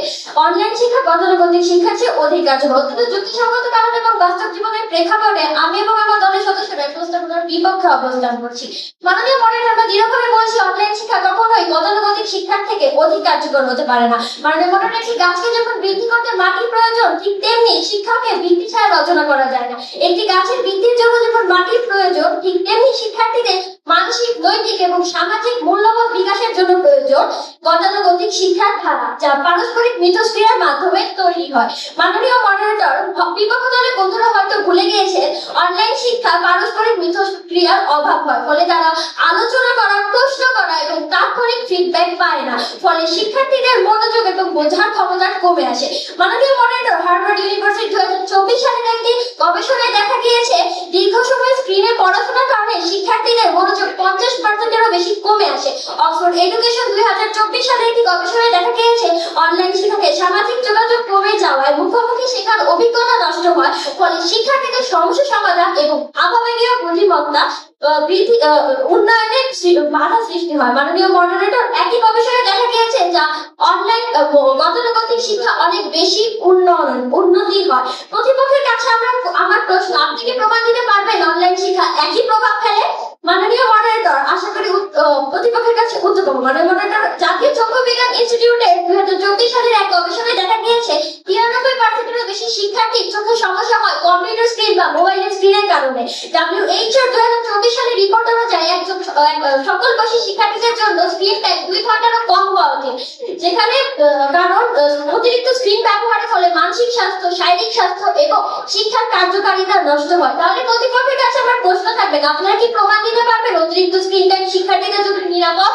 অনলাইন শিক্ষা গতানুগতিক শিক্ষার চেয়ে অধিক কার্যকর। অত্যন্ত যুক্তিসঙ্গত কারণ এবং বাস্তব জীবনের প্রেক্ষাপটে আমি এবং আমার দলের সদস্যরা প্রস্তাবনার বিপক্ষে অবস্থান করছি। মাননীয় মডারেটর, আমরা দৃঢ়ভাবে বলছি অনলাইন শিক্ষা কখনোই গতানুগতিক শিক্ষার থেকে অধিক কার্যকর হতে পারে না। মাননীয় মডারেটর, একটি গাছকে যখন বৃদ্ধি করতে মাটির প্রয়োজন, ঠিক তেমনি শিক্ষাকে বৃদ্ধি ছাড়া রচনা করা যায় না। একটি গাছের বৃদ্ধির জন্য যখন মাটির প্রয়োজন, ঠিক তেমনি শিক্ষার্থীদের মানসিক, নৈতিক এবং সামাজিক মূল্যবোধ বিকাশের জন্য প্রয়োজন গতানুগতিক শিক্ষার ধারা, যা পারস্পরিক মিথস্ক্রিয়ার মাধ্যমে তৈরি হয়। মাননীয় মডারেটর, বিপক্ষ দলের বন্ধুরা হয়তো ভুলে গিয়েছেন অনলাইন শিক্ষা পারস্পরিক মিথস্ক্রিয়ার অভাব হয়, ফলে তারা আলোচনা করা, প্রশ্ন করা এবং তাৎক্ষণিক ফিডব্যাক পায় না, ফলে শিক্ষার্থীদের মনোযোগ এবং বোঝার ক্ষমতা কমে আসে। মাননীয় মডারেটর, হার্ভার্ড ইউনিভার্সিটি 2024 সালের একটি গবেষণায় দেখা গিয়েছে দীর্ঘ সময় স্ক্রিনে পড়াশোনার কারণে শিক্ষার্থীদের শিক্ষার্থীদের মনোযোগ 50%-এরও বেশি কমে আসে। অক্সফোর্ড এডুকেশন 2024 সালে একটি গবেষণায় দেখা গিয়েছে অনলাইন শিক্ষাকে সামাজিক যোগাযোগ কমে যাওয়ায় মুখোমুখি শেখার অভিজ্ঞতা নষ্ট হয়, ফলে শিক্ষার্থীদের সমস্যা সমাধান এবং আবেগীয় বুদ্ধিমত্তা উন্নয়নে বাধা সৃষ্টি হয়। মাননীয় মডারেটর, একই গবেষণায় দেখা গিয়েছে যা অনলাইন গতানুগতিক শিক্ষা অনেক বেশি উন্নতি হয়। প্রতিপক্ষের কাছে আমার প্রশ্ন, আপনি কি প্রমাণ দিতে পারবেন অনলাইন শিক্ষা একই প্রভাব ফেলে? মাননীয় মডারেটর, আশা করি প্রতিপক্ষের কাছে উত্তর পাবো। মাননীয় মডারেটর, জাতীয় চক্ষু বিজ্ঞান ইনস্টিটিউটের 2024 সালের এক গবেষণায় দেখা গিয়েছে 93%-এরও বেশি শিক্ষার্থীর চোখে সমস্যা হয় কম্পিউটার স্ক্রিন বা মোবাইলের স্ক্রিনের কারণে। WHO 2024 সালের রিপোর্ট অনুযায়ী সকল বয়সী শিক্ষার্থীদের জন্য স্ক্রিন টাইম 2 ঘন্টারও কম হওয়া উচিত, যেখানে কারণ অতিরিক্ত স্ক্রিন ব্যবহারের ফলে মানসিক স্বাস্থ্য, শারীরিক স্বাস্থ্য এবং শিক্ষার কার্যকারিতা নষ্ট হয়। তাহলে প্রতিপক্ষের কাছে আমার প্রশ্ন থাকবে, আপনারা কি প্রমাণ দিতে পারবেন অতিরিক্ত স্ক্রিন টাইম শিক্ষার্থীদের জন্য নিরাপদ?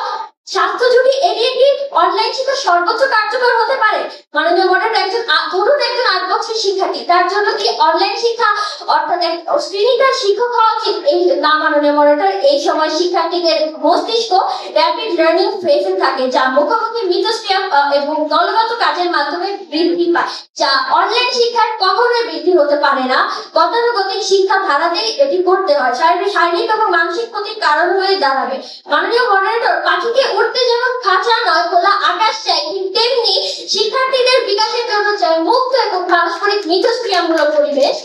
স্বাস্থ্য ঝুঁকি এড়িয়ে কি অনলাইন শিক্ষা সর্বোচ্চ কার্যকর হতে পারে? মাননীয় মডারেটর, একজন 8 বছরের শিক্ষার্থী, তার জন্য কি অনলাইন শিক্ষা অর্থাৎ স্ক্রিনিং তার শিক্ষক হওয়া উচিত? এই না মাননীয় মডারেটর, এই সময় শিক্ষার্থীদের মস্তিষ্ক র্যাপিড লার্নিং ফেজে থাকে, যা মুখোমুখি মিথস্ক্রিয়া এবং দলগত কাজের মাধ্যমে বৃদ্ধি পায়, যা অনলাইন শিক্ষার কখনোই বৃদ্ধি হতে পারে না। গতানুগতিক শিক্ষা ধারাতেই এটি করতে হয়, শারীরিক এবং মানসিক ক্ষতির কারণ হয়ে দাঁড়াবে। মাননীয় মডারেটর, পাখিকে উঠতে যেমন খাঁচা নয় খোলা আকাশ চাই, ঠিক তেমনি শিক্ষার্থীদের বিকাশের জন্য চাই মুক্ত এবং পারস্পরিক মিথস্ক্রিয়ামূলক পরিবেশ।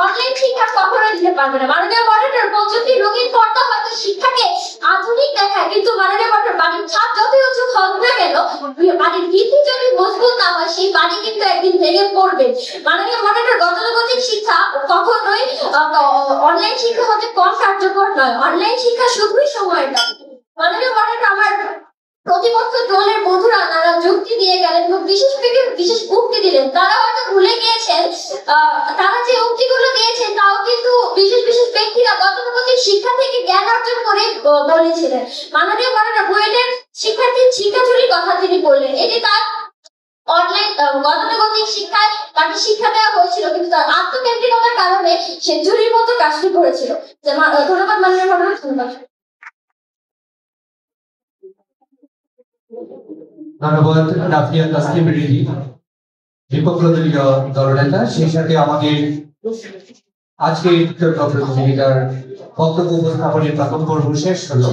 অনলাইন শিক্ষা কখনো দিতে পারবে না। মাননীয় মডারেটর, প্রযুক্তি রঙিন পর্দা হয়তো শিক্ষাকে আধুনিক দেখায়, কিন্তু মাননীয় মডারেটর, বাড়ির ছাদ যতই উঁচু হোক না কেন, বাড়ির ভিত্তি যদি মজবুত না হয়, সেই বাড়ি কিন্তু একদিন ভেঙে পড়বে। মাননীয় মডারেটর, গতানুগতিক শিক্ষা কখনোই অনলাইন শিক্ষা হতে কম কার্যকর নয়। অনলাইন শিক্ষা শুধুই সময়ের কাজ। মাননীয় মডারেটর, আমার প্রতিপক্ষ দলের বন্ধুরা তারা যুক্তি দিয়ে গেলেন এবং বিশেষ উক্তি দিলেন, তারা হয়তো ভুলে গিয়েছেন তারা যে উক্তিগুলো দিয়েছেন তাও কিন্তু বিশেষ ব্যক্তিরা গতানুগতিক শিক্ষা থেকে জ্ঞান অর্জন করে বলেছিলেন। মাননীয় মডারেটর, বুয়েটের শিক্ষার্থীর শিক্ষা চুরির কথা তিনি বললেন, এটি তার অনলাইন গতানুগতিক শিক্ষায় তাকে শিক্ষা দেওয়া হয়েছিল, কিন্তু তার আত্মকেন্দ্রিকতার কারণে সে চুরির মতো কাজটি করেছিল। ধন্যবাদ মাননীয় মডারেটর, ধন্যবাদ। ধন্যবাদ নাফিয়া তাসলিম রিদি, বিপক্ষদলীয় দলনেতা। সেই সাথে আমাদের আজকে বিতর্ক প্রতিযোগিতার বক্তব্য উপস্থাপনের প্রথম পর্ব শেষ হলো।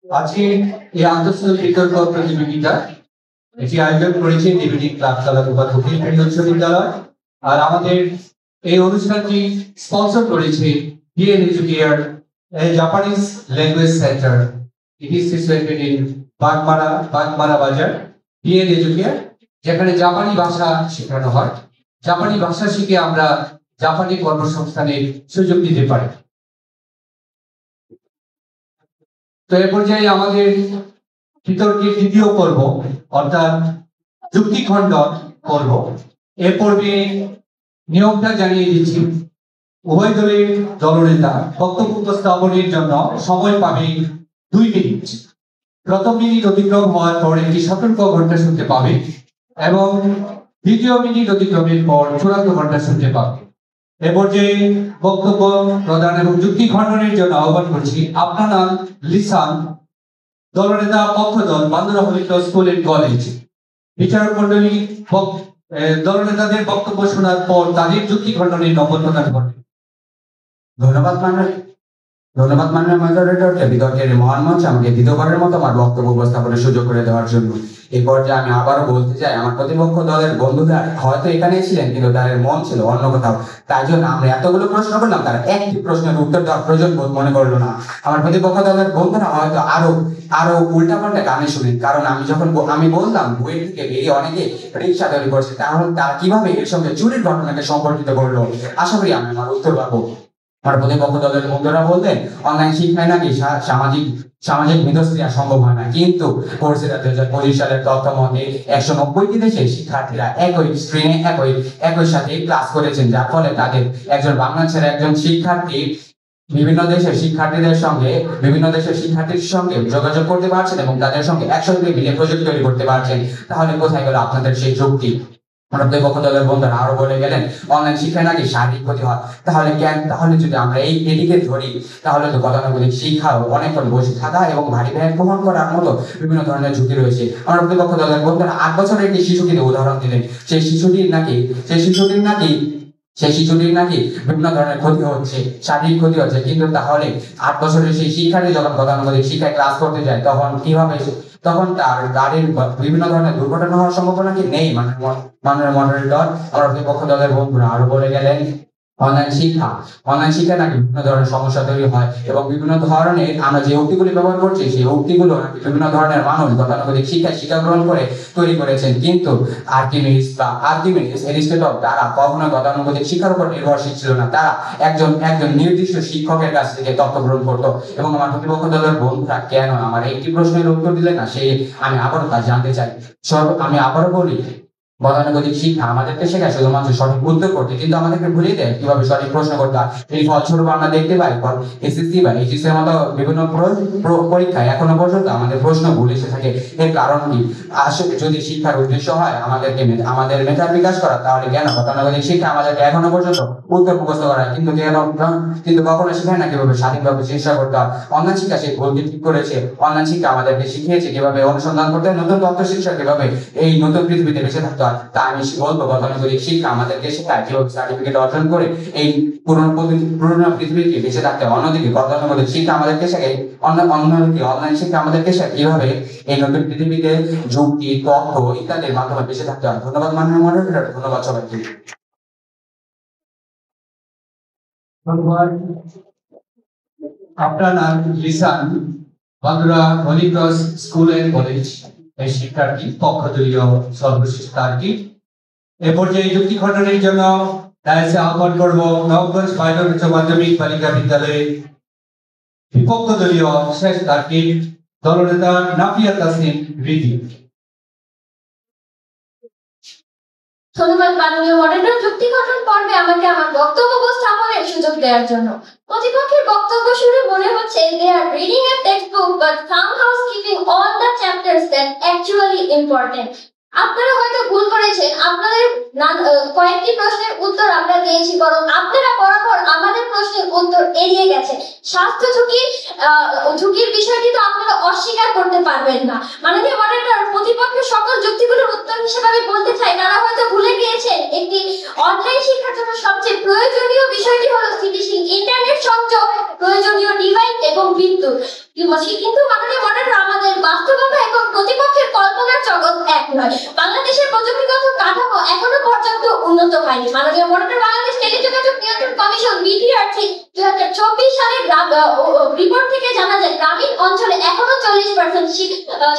আজকে এই আন্তঃস্কুল বিতর্ক প্রতিযোগিতা এটি আয়োজন করেছে ডিভিডি ক্লাব কালাকুপা উকিলপেড়ি উচ্চ বিদ্যালয়, আর আমাদের এই অনুষ্ঠানটি স্পন্সর করেছে PN Educare, a Japanese language center. It is situated in Bagmara বাজার, PN Educare, যেখানে জাপানি ভাষা শেখানো হয়। জাপানি ভাষা শিখে আমরা জাপানি কর্মসংস্থানের সুযোগ দিতে পারি। তো এ পর্যায়ে আমাদের বিতর্কের দ্বিতীয় পর্ব অর্থাৎ যুক্তিখণ্ডন পর্ব। এ পর্বে নিয়মটা জানিয়ে দিচ্ছি। উভয় দলের দলনেতা বক্তব্য উপস্থাপনের জন্য সময় পাবে 2 মিনিট। প্রথম মিনিট অতিক্রম হওয়ার পর একটি সতর্ক ঘন্টা শুনতে পাবে এবং দ্বিতীয় মিনিট অতিক্রমের পর চূড়ান্ত ঘন্টা শুনতে পাবে। এ পর্যায়ে বক্তব্য প্রদান এবং যুক্তি খণ্ডনের জন্য আহ্বান করছি আপনার লিসান, দলনেতা পক্ষ দল বান্দরা হলিক্র স্কুল এন্ড কলেজ। বিচারক মন্ডলী দলনেতাদের বক্তব্য শোনার পর তাদের যুক্তি খণ্ডনের নম্বর প্রদান করবে। ধন্যবাদ মাননীয় মডারেটরকে বিতর্কের মহান মঞ্চে আমাকে দ্বিতীয়বারের মতো আমার বক্তব্য উপস্থাপনের সুযোগ করে দেওয়ার জন্য। এই পর্যায়ে আমি আবারও বলতে চাই, আমার প্রতিপক্ষ দলের বন্ধুরা হয়তো এখানে ছিলেন কিন্তু তাদের মন ছিল অন্য কোথাও, তাই জন্য আমরা এতগুলো প্রশ্ন করলাম, তারা একটি প্রশ্নের উত্তর দেওয়ার প্রয়োজন মনে করলো না। আমার প্রতিপক্ষ দলের বন্ধুরা হয়তো আরো উল্টাপাল্টা গানে শুনেন, কারণ আমি বললাম বুয়েট থেকে বেরিয়ে অনেকে রিক্সা তৈরি করছে, তাহলে তারা কিভাবে এর সঙ্গে চুরির ঘটনাকে সম্পর্কিত করলো। আশা করি আমি আমার উত্তর পাবো। আমার প্রতিপক্ষ দলের বন্ধুরা বলতেন অনলাইন শিক্ষায় নাকি সামাজিক মিথস্ক্রিয়া সম্ভব হয় না, কিন্তু কোর্সেরা 2025 সালের তথ্য মতে 190টি দেশে শিক্ষার্থীরা একই স্ক্রিনে একই সাথে ক্লাস করেছেন, যার ফলে তাদের একজন বাংলাদেশের একজন শিক্ষার্থী বিভিন্ন দেশের শিক্ষার্থীর সঙ্গে যোগাযোগ করতে পারছেন এবং তাদের সঙ্গে একসঙ্গে মিলে প্রজেক্ট তৈরি করতে পারছেন। তাহলে কোথায় গেল আপনাদের সেই যুক্তি? মানবদের পক্ষ দলের বন্ধুরা আরো বলে গেলেন অনলাইন শিক্ষায় নাকি শারীরিক ক্ষতি হয়। তাহলে যদি আমরা এদিকে ধরি তাহলে তো গতানুগতিক শিক্ষাও অনেকক্ষণ বসে থাকা এবং ভারী ব্যাগ বহন করার মতো বিভিন্ন ধরনের ঝুঁকি রয়েছে। মানবদের পক্ষ দলের বন্ধুরা 8 বছরের একটি শিশুকে উদাহরণ দিলেন। সেই শিশুটির নাকি বিভিন্ন ধরনের ক্ষতি হচ্ছে, শারীরিক ক্ষতি হচ্ছে। কিন্তু তাহলে 8 বছরের সেই শিক্ষার্থী যখন গতানুগতিক শিক্ষায় ক্লাস করতে যায় তখন তার গাড়ির বিভিন্ন ধরনের দুর্ঘটনা হওয়ার সম্ভাবনা কি নেই? মাননীয় মডারেটর, আমার বিপক্ষ দলের বন্ধুরা আরো বলে গেলেন অনলাইন শিক্ষা নাকি বিভিন্ন ধরনের সমস্যা তৈরি হয় এবং বিভিন্ন ধরনের আমরা যে উক্তিগুলি ব্যবহার করছি সেই উক্তিগুলো নাকি বিভিন্ন ধরনের মানুষ গতানুগতিক শিক্ষা গ্রহণ করে তৈরি করেছেন। কিন্তু আর্কিমিডিস এরিস্টটল তারা কখনো গতানুগতিক শিক্ষার উপর নির্ভরশীল ছিল না। তারা একজন নির্দিষ্ট শিক্ষকের কাছ থেকে তথ্য গ্রহণ করতো। এবং আমার প্রতিপক্ষ দলের বন্ধুরা কেন আমার একটি প্রশ্নের উত্তর দিলে না, আমি আবারও তা জানতে চাই। আমি আবারও বলি, গতানুগতিক শিক্ষা আমাদেরকে শেখায় শুধুমাত্র সঠিক উত্তর করতে, কিন্তু আমাদেরকে ভুলিয়ে দেয় কিভাবে সঠিক প্রশ্ন করতে হয়। এই ফলস্বরূপ আমরা দেখতে পাই এসএসসি বা এইচএসসি এর মতো বিভিন্ন পরীক্ষায় এখনো পর্যন্ত আমাদের প্রশ্ন ভুল এসে থাকে। এর কারণ কি? আসলে যদি শিক্ষার উদ্দেশ্য হয় আমাদের মেধার বিকাশ করা, তাহলে কেন গতানুগতিক শিক্ষা আমাদেরকে এখনো পর্যন্ত উত্তর মুখস্থ করায়, কিন্তু কখনো শেখায় না কিভাবে স্বাধীনভাবে চেষ্টা করতে হয়। অনলাইন শিক্ষা সেই ভুলটি ঠিক করেছে। অনলাইন শিক্ষা আমাদেরকে শিখিয়েছে কিভাবে অনুসন্ধান করতে হয়, নতুন তথ্য শিক্ষা কিভাবে এই নতুন পৃথিবীতে বেঁচে থাকতে হয়। তা আমি বলবো গতানুগতিক শিক্ষা আমাদেরকে শেখায় কিভাবে সার্টিফিকেট অর্জন করে এই পুরনো পৃথিবীকে বেঁচে থাকতে হয়। অন্যদিকে গতানুগতিক শিক্ষা আমাদেরকে শেখায় অন্যদিকে অনলাইন শিক্ষা আমাদেরকে শেখায় কিভাবে এই নতুন পৃথিবীতে যুক্তি, তথ্য ইত্যাদির মাধ্যমে বেঁচে থাকতে হয়। ধন্যবাদ মাননীয় মডারেটর, ধন্যবাদ সবাইকে। ধন্যবাদ। আপনার নাম Lisan, Bandura Holy Cross school and college এই শিক্ষার্থী পক্ষদলীয় সর্বশেষ তার্কিক। এ পর্যায়ে যুক্তি খণ্ডনের জন্য ডায়াসে আহ্বান করব নবগঞ্জ বাইরের উচ্চ মাধ্যমিক বালিকা বিদ্যালয়ের বিপক্ষ দলীয় শেষ তার্কিক দলনেতা নাফিয়া তাসনিম রিদি। ধন্যবাদ মাননীয় মডারেটর, যুক্তি গঠন পর্বে আমাকে আমার বক্তব্য উপস্থাপনের সুযোগ দেওয়ার জন্য। প্রতিপক্ষের বক্তব্য শুনে মনে হচ্ছে they are reading a textbook but somehow skipping all the chapters that actually important. আপনারা হয়তো ভুল করেছেন, আপনাদের কয়েকটি প্রশ্নের উত্তর আমরা দিয়েছি, বরং আপনারা বরাবর আমাদের প্রশ্নের উত্তর এড়িয়ে গেছেন। স্বাস্থ্য ঝুঁকির বিষয়টি তো আপনারা অস্বীকার করতে পারবেন না। মাননীয় মডারেটর, প্রতিপক্ষের সকল যুক্তিগুলোর উত্তর হিসেবে আমি বলতে চাই তারা হয়তো ভুলে গিয়েছেন একটি অনলাইন শিক্ষার জন্য সবচেয়ে প্রয়োজনীয় বিষয়টি হলো স্থিতিশীল ইন্টারনেট সংযোগ, প্রয়োজনীয় ডিভাইস এবং বিদ্যুৎ। কিন্তু মাননীয় মডারেটর, আমাদের বাস্তবতা এবং প্রতিপক্ষের কল্পনার জগৎ এক নয়। বাংলাদেশের প্রযুক্তিগত কাঠামো এখনো পর্যন্ত উন্নত হয়নি। মাননীয় মডারেটর, বাংলাদেশ টেলিযোগাযোগ নিয়ন্ত্রণ কমিশন বিটিআরসি 2024 সালের রিপোর্ট থেকে জানা যায় গ্রামীণ অঞ্চলে এখনো 40%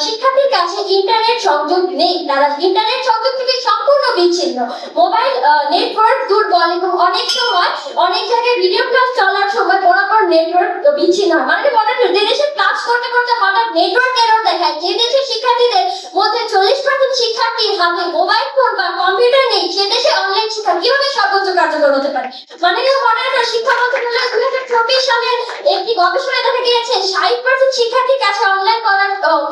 শিক্ষার্থীর কাছে ইন্টারনেট সংযোগ নেই। তারা ইন্টারনেট সংযোগ থেকে সম্পূর্ণ বিচ্ছিন্ন। মোবাইল নেটওয়ার্ক দুর্বল এবং অনেক সময় অনেক জায়গায় ভিডিও ক্লাস চলার সময় বরাবর নেটওয়ার্ক বিচ্ছিন্ন হয়। মাননীয় মডারেটর, যে দেশে ক্লাস করতে করতে হঠাৎ নেটওয়ার্ক এরর দেখায়, যে দেশের শিক্ষার্থীদের মধ্যে 40% শিক্ষার্থীর হাতে মোবাইল ফোন বা কম্পিউটার নেই, সে দেশে অনলাইন শিক্ষা কিভাবে সর্বোচ্চ কার্যকর হতে পারে? মাননীয় মডারেটর, শিক্ষা মন্ত্রণালয় 2024 সালের একটি গবেষণায় দেখা গিয়েছে 60% শিক্ষার্থীর কাছে অনলাইন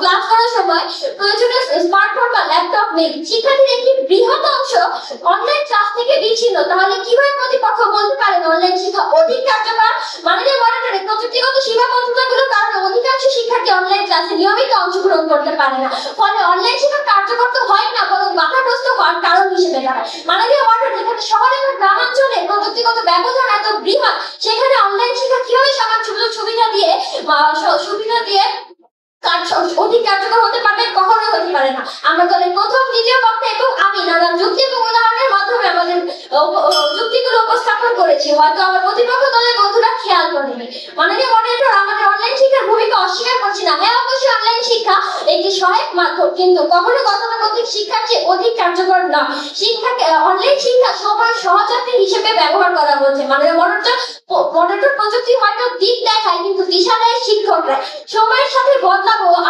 ক্লাস করার সময় প্রয়োজনীয় স্মার্টফোন বা ল্যাপটপ নেই। শিক্ষার্থীর একটি বৃহৎ অংশ অনলাইন ক্লাস থেকে বিচ্ছিন্ন। তাহলে কিভাবে প্রতিপক্ষ বলতে পারেন অনলাইন শিক্ষা অধিক কার্যকর? মাননীয় মডারেটর, প্রযুক্তিগত সীমাবদ্ধতাগুলোর কারণে অধিকাংশ শিক্ষার্থী অনলাইন ক্লাসে নিয়মিত অংশগ্রহণ করতে পারে না। ফলে অনলাইন শিক্ষা কার্যকর তো হয় না, বরং বাধাগ্রস্ত হওয়ার কারণ হিসেবে দাঁড়ায়। মাননীয় মডারেটর, যেখানে শহরে এবং গ্রামাঞ্চলে প্রযুক্তিগত ব্যবধান এত বৃহৎ, সেখানে অনলাইন শিক্ষা কিভাবে সমান সুবিধা দিয়ে অধিক কার্যকর হতে পারবে? কখনোই হতে পারে না। আমরা দলের প্রথম, দ্বিতীয় বক্তা এবং আমি নানান যুক্তি এবং উদাহরণের মাধ্যমে আমাদের যুক্তিগুলো উপস্থাপন করেছি, হয়তো আমার প্রতিপক্ষ দলের বন্ধুরা খেয়াল করেনি। মাননীয় মডারেটর, আমাদের অনলাইন শিক্ষার ভূমিকা অস্বীকার করছি না। হ্যাঁ, অবশ্যই অনলাইন শিক্ষা একটি সহায়ক মাধ্যম, কিন্তু কখনো গতানুগতিক শিক্ষার চেয়ে অধিক কার্যকর নয়। অনলাইন শিক্ষা সময় সহযাত্রী হিসেবে ব্যবহার করা হচ্ছে। মাননীয় মডারেটর, প্রযুক্তি হয়তো দিক দেখায়, কিন্তু দিশা দেয় শিক্ষকরা। সময়ের সাথে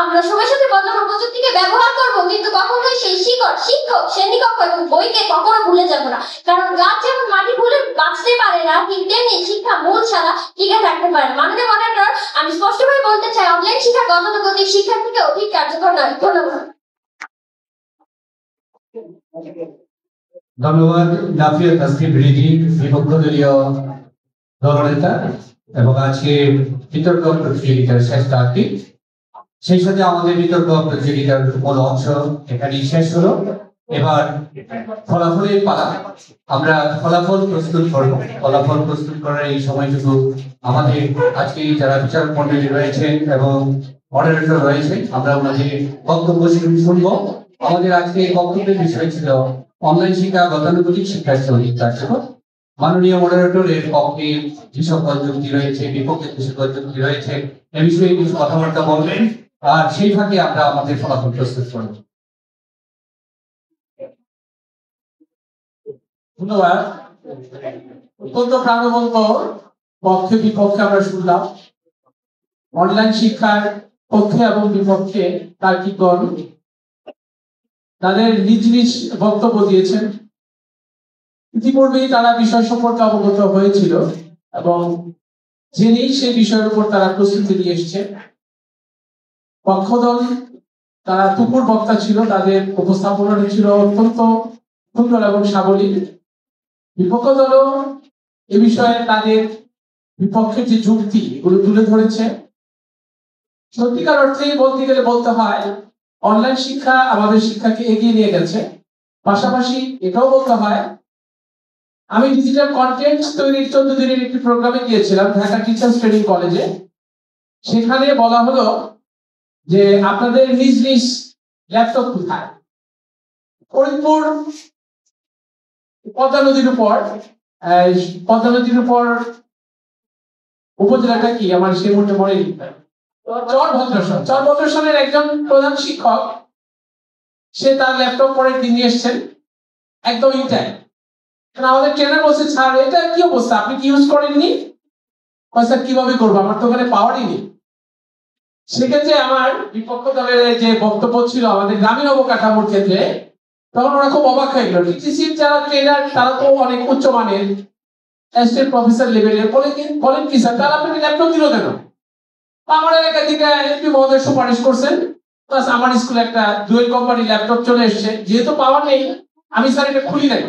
আমরা সময়ের সাথে বদলাবো, প্রযুক্তিকে ব্যবহার করব, কিন্তু কখনোই সেই শিক্ষক, শ্রেণীকক্ষ এবং বইকে কখনো ভুলে যাব না। কারণ গাছ যেমন মাটি ভুলে বাঁচতে পারে না, ঠিক তেমনি শিক্ষা মূল ছাড়া টিকে থাকতে পারে না। মাননীয় মডারেটর, আমি স্পষ্টভাবে বলতে চাই অনলাইন শিক্ষা গতানুগতিক শিক্ষার থেকে অধিক কার্যকর নয়। ধন্যবাদ। ধন্যবাদ নাফিয়া তাসনিম রিদি, বিপক্ষ দলীয় দলনেতা এবং আজকে বিতর্ক প্রতিযোগিতার শেষ প্রার্থী। সেই সাথে আমাদের বিতর্ক প্রতিযোগিতার মূল অংশ এখানেই শেষ হলো। এবার ফলাফলের পালা। আমরা ফলাফল প্রস্তুত করব। ফলাফল প্রস্তুত করার এই সময়টুকু আমাদের আজকে যারা বিচারক মন্ডলী রয়েছেন এবং মডারেটর রয়েছে, আমরা ওনাদের বক্তব্য শুনবো। আমাদের আজকে বক্তব্যের বিষয় ছিল অনলাইন শিক্ষা গতানুগতিক শিক্ষার চেয়ে কার্যকর। মাননীয় মডারেটর এর পক্ষে যে সকল যুক্তি রয়েছে, বিপক্ষে যে সকল যুক্তি রয়েছে, এ বিষয়ে কিছু কথাবার্তা বলবেন, আর সেই ফাঁকে আমরা আমাদের ফলাফল প্রস্তুত করব। ধন্যবাদ। অত্যন্ত প্রাণবন্ত পক্ষে বিপক্ষে আমরা শুনলাম। অনলাইন শিক্ষার পক্ষে এবং বিপক্ষে তার্কিকগণ তাদের নিজ নিজ বক্তব্য দিয়েছেন। ইতিপূর্বেই তারা বিষয় সম্পর্কে অবগত হয়েছিল এবং জেনেই সেই বিষয়ের উপর তারা প্রস্তুতি নিয়ে এসছে। পক্ষদল তারা তুপুর বক্তা ছিল, তাদের উপস্থাপনা ছিল অত্যন্ত সুন্দর এবং সাবলীল। বিপক্ষ দলও এ বিষয়ে তাদের বিপক্ষের যে যুক্তি এগুলো তুলে ধরেছে। সত্যিকার অর্থেই বলতে গেলে বলতে হয় অনলাইন শিক্ষা আমাদের শিক্ষাকে এগিয়ে নিয়ে গেছে। পাশাপাশি এটাও বলতে হয়, আমি ডিজিটাল কন্টেন্ট তৈরির 14 দিনের একটি প্রোগ্রামে গিয়েছিলাম ঢাকা টিচার্স ট্রেনিং কলেজে। সেখানে বলা হলো যে আপনাদের নিজ নিজ ল্যাপটপ কোথায়। ফরিদপুর পদ্মা নদীর উপর উপজেলাটা কি আমার সেই মুহূর্তে মনে নেই। চরভদ্রেশ্বরের একজন প্রধান শিক্ষক, সে তার ল্যাপটপ পরে তিনি এসছেন একদম ইনটাইম। আমাদের ট্রেনার বলছে, স্যার এটা কি অবস্থা, আপনি কি ইউজ করেননি? স্যার কিভাবে করবো, আমার তো ওখানে পাওয়ারই নেই। সেক্ষেত্রে আমার বিপক্ষ দলের যে বক্তব্য ছিল আমাদের গ্রামীণ অবকাঠামোর ক্ষেত্রে, তখন ওরা খুব অবাক হয়ে গেল। টিটিসির যারা ট্রেনার তারা তো অনেক উচ্চমানের অ্যাসিস্ট্যান্ট প্রফেসর লেভেলের, বলেন কি স্যার তারা আপনাকে ল্যাপটপ দিল কেন? আমার এলাকা থেকে এমপি মহোদয় সুপারিশ করছেন, প্লাস আমার স্কুলে একটা ডুয়েল কোম্পানি ল্যাপটপ চলে এসছে, যেহেতু পাওয়ার নেই আমি স্যার এটা খুলি নাই।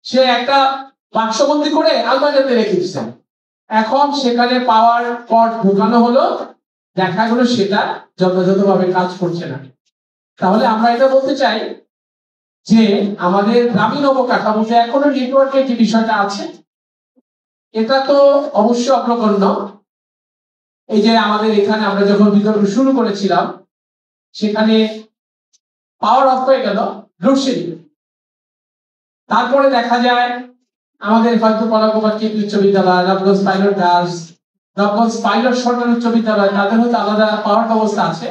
সে একটা বাক্সবন্দি করে আলমারিতে রেখে দিচ্ছেন। এখন সেখানে পাওয়ার কর্ড ঢোকানো হলো, দেখা গেলো সেটা যথাযথভাবে কাজ করছে না। তাহলে আমরা এটা বলতে চাই যে আমাদের গ্রামীণ অবকাঠামোতে এখনো নেটওয়ার্কের যে বিষয়টা আছে এটা তো অবশ্যই অগ্রগণ্য। এই যে আমাদের এখানে আমরা যখন বিতর্ক শুরু করেছিলাম সেখানে পাওয়ার অফ হয়ে গেল লোডশেডিং। তারপরে দেখা যায় আমাদের হয়তো কলাকুমার কেন্দ্রীয় উচ্চ বিদ্যালয়, Nabaganj pilot girls, Nabaganj pilot সরকারি উচ্চ বিদ্যালয়, তাদের হয়তো আলাদা পাওয়ার ব্যবস্থা আছে।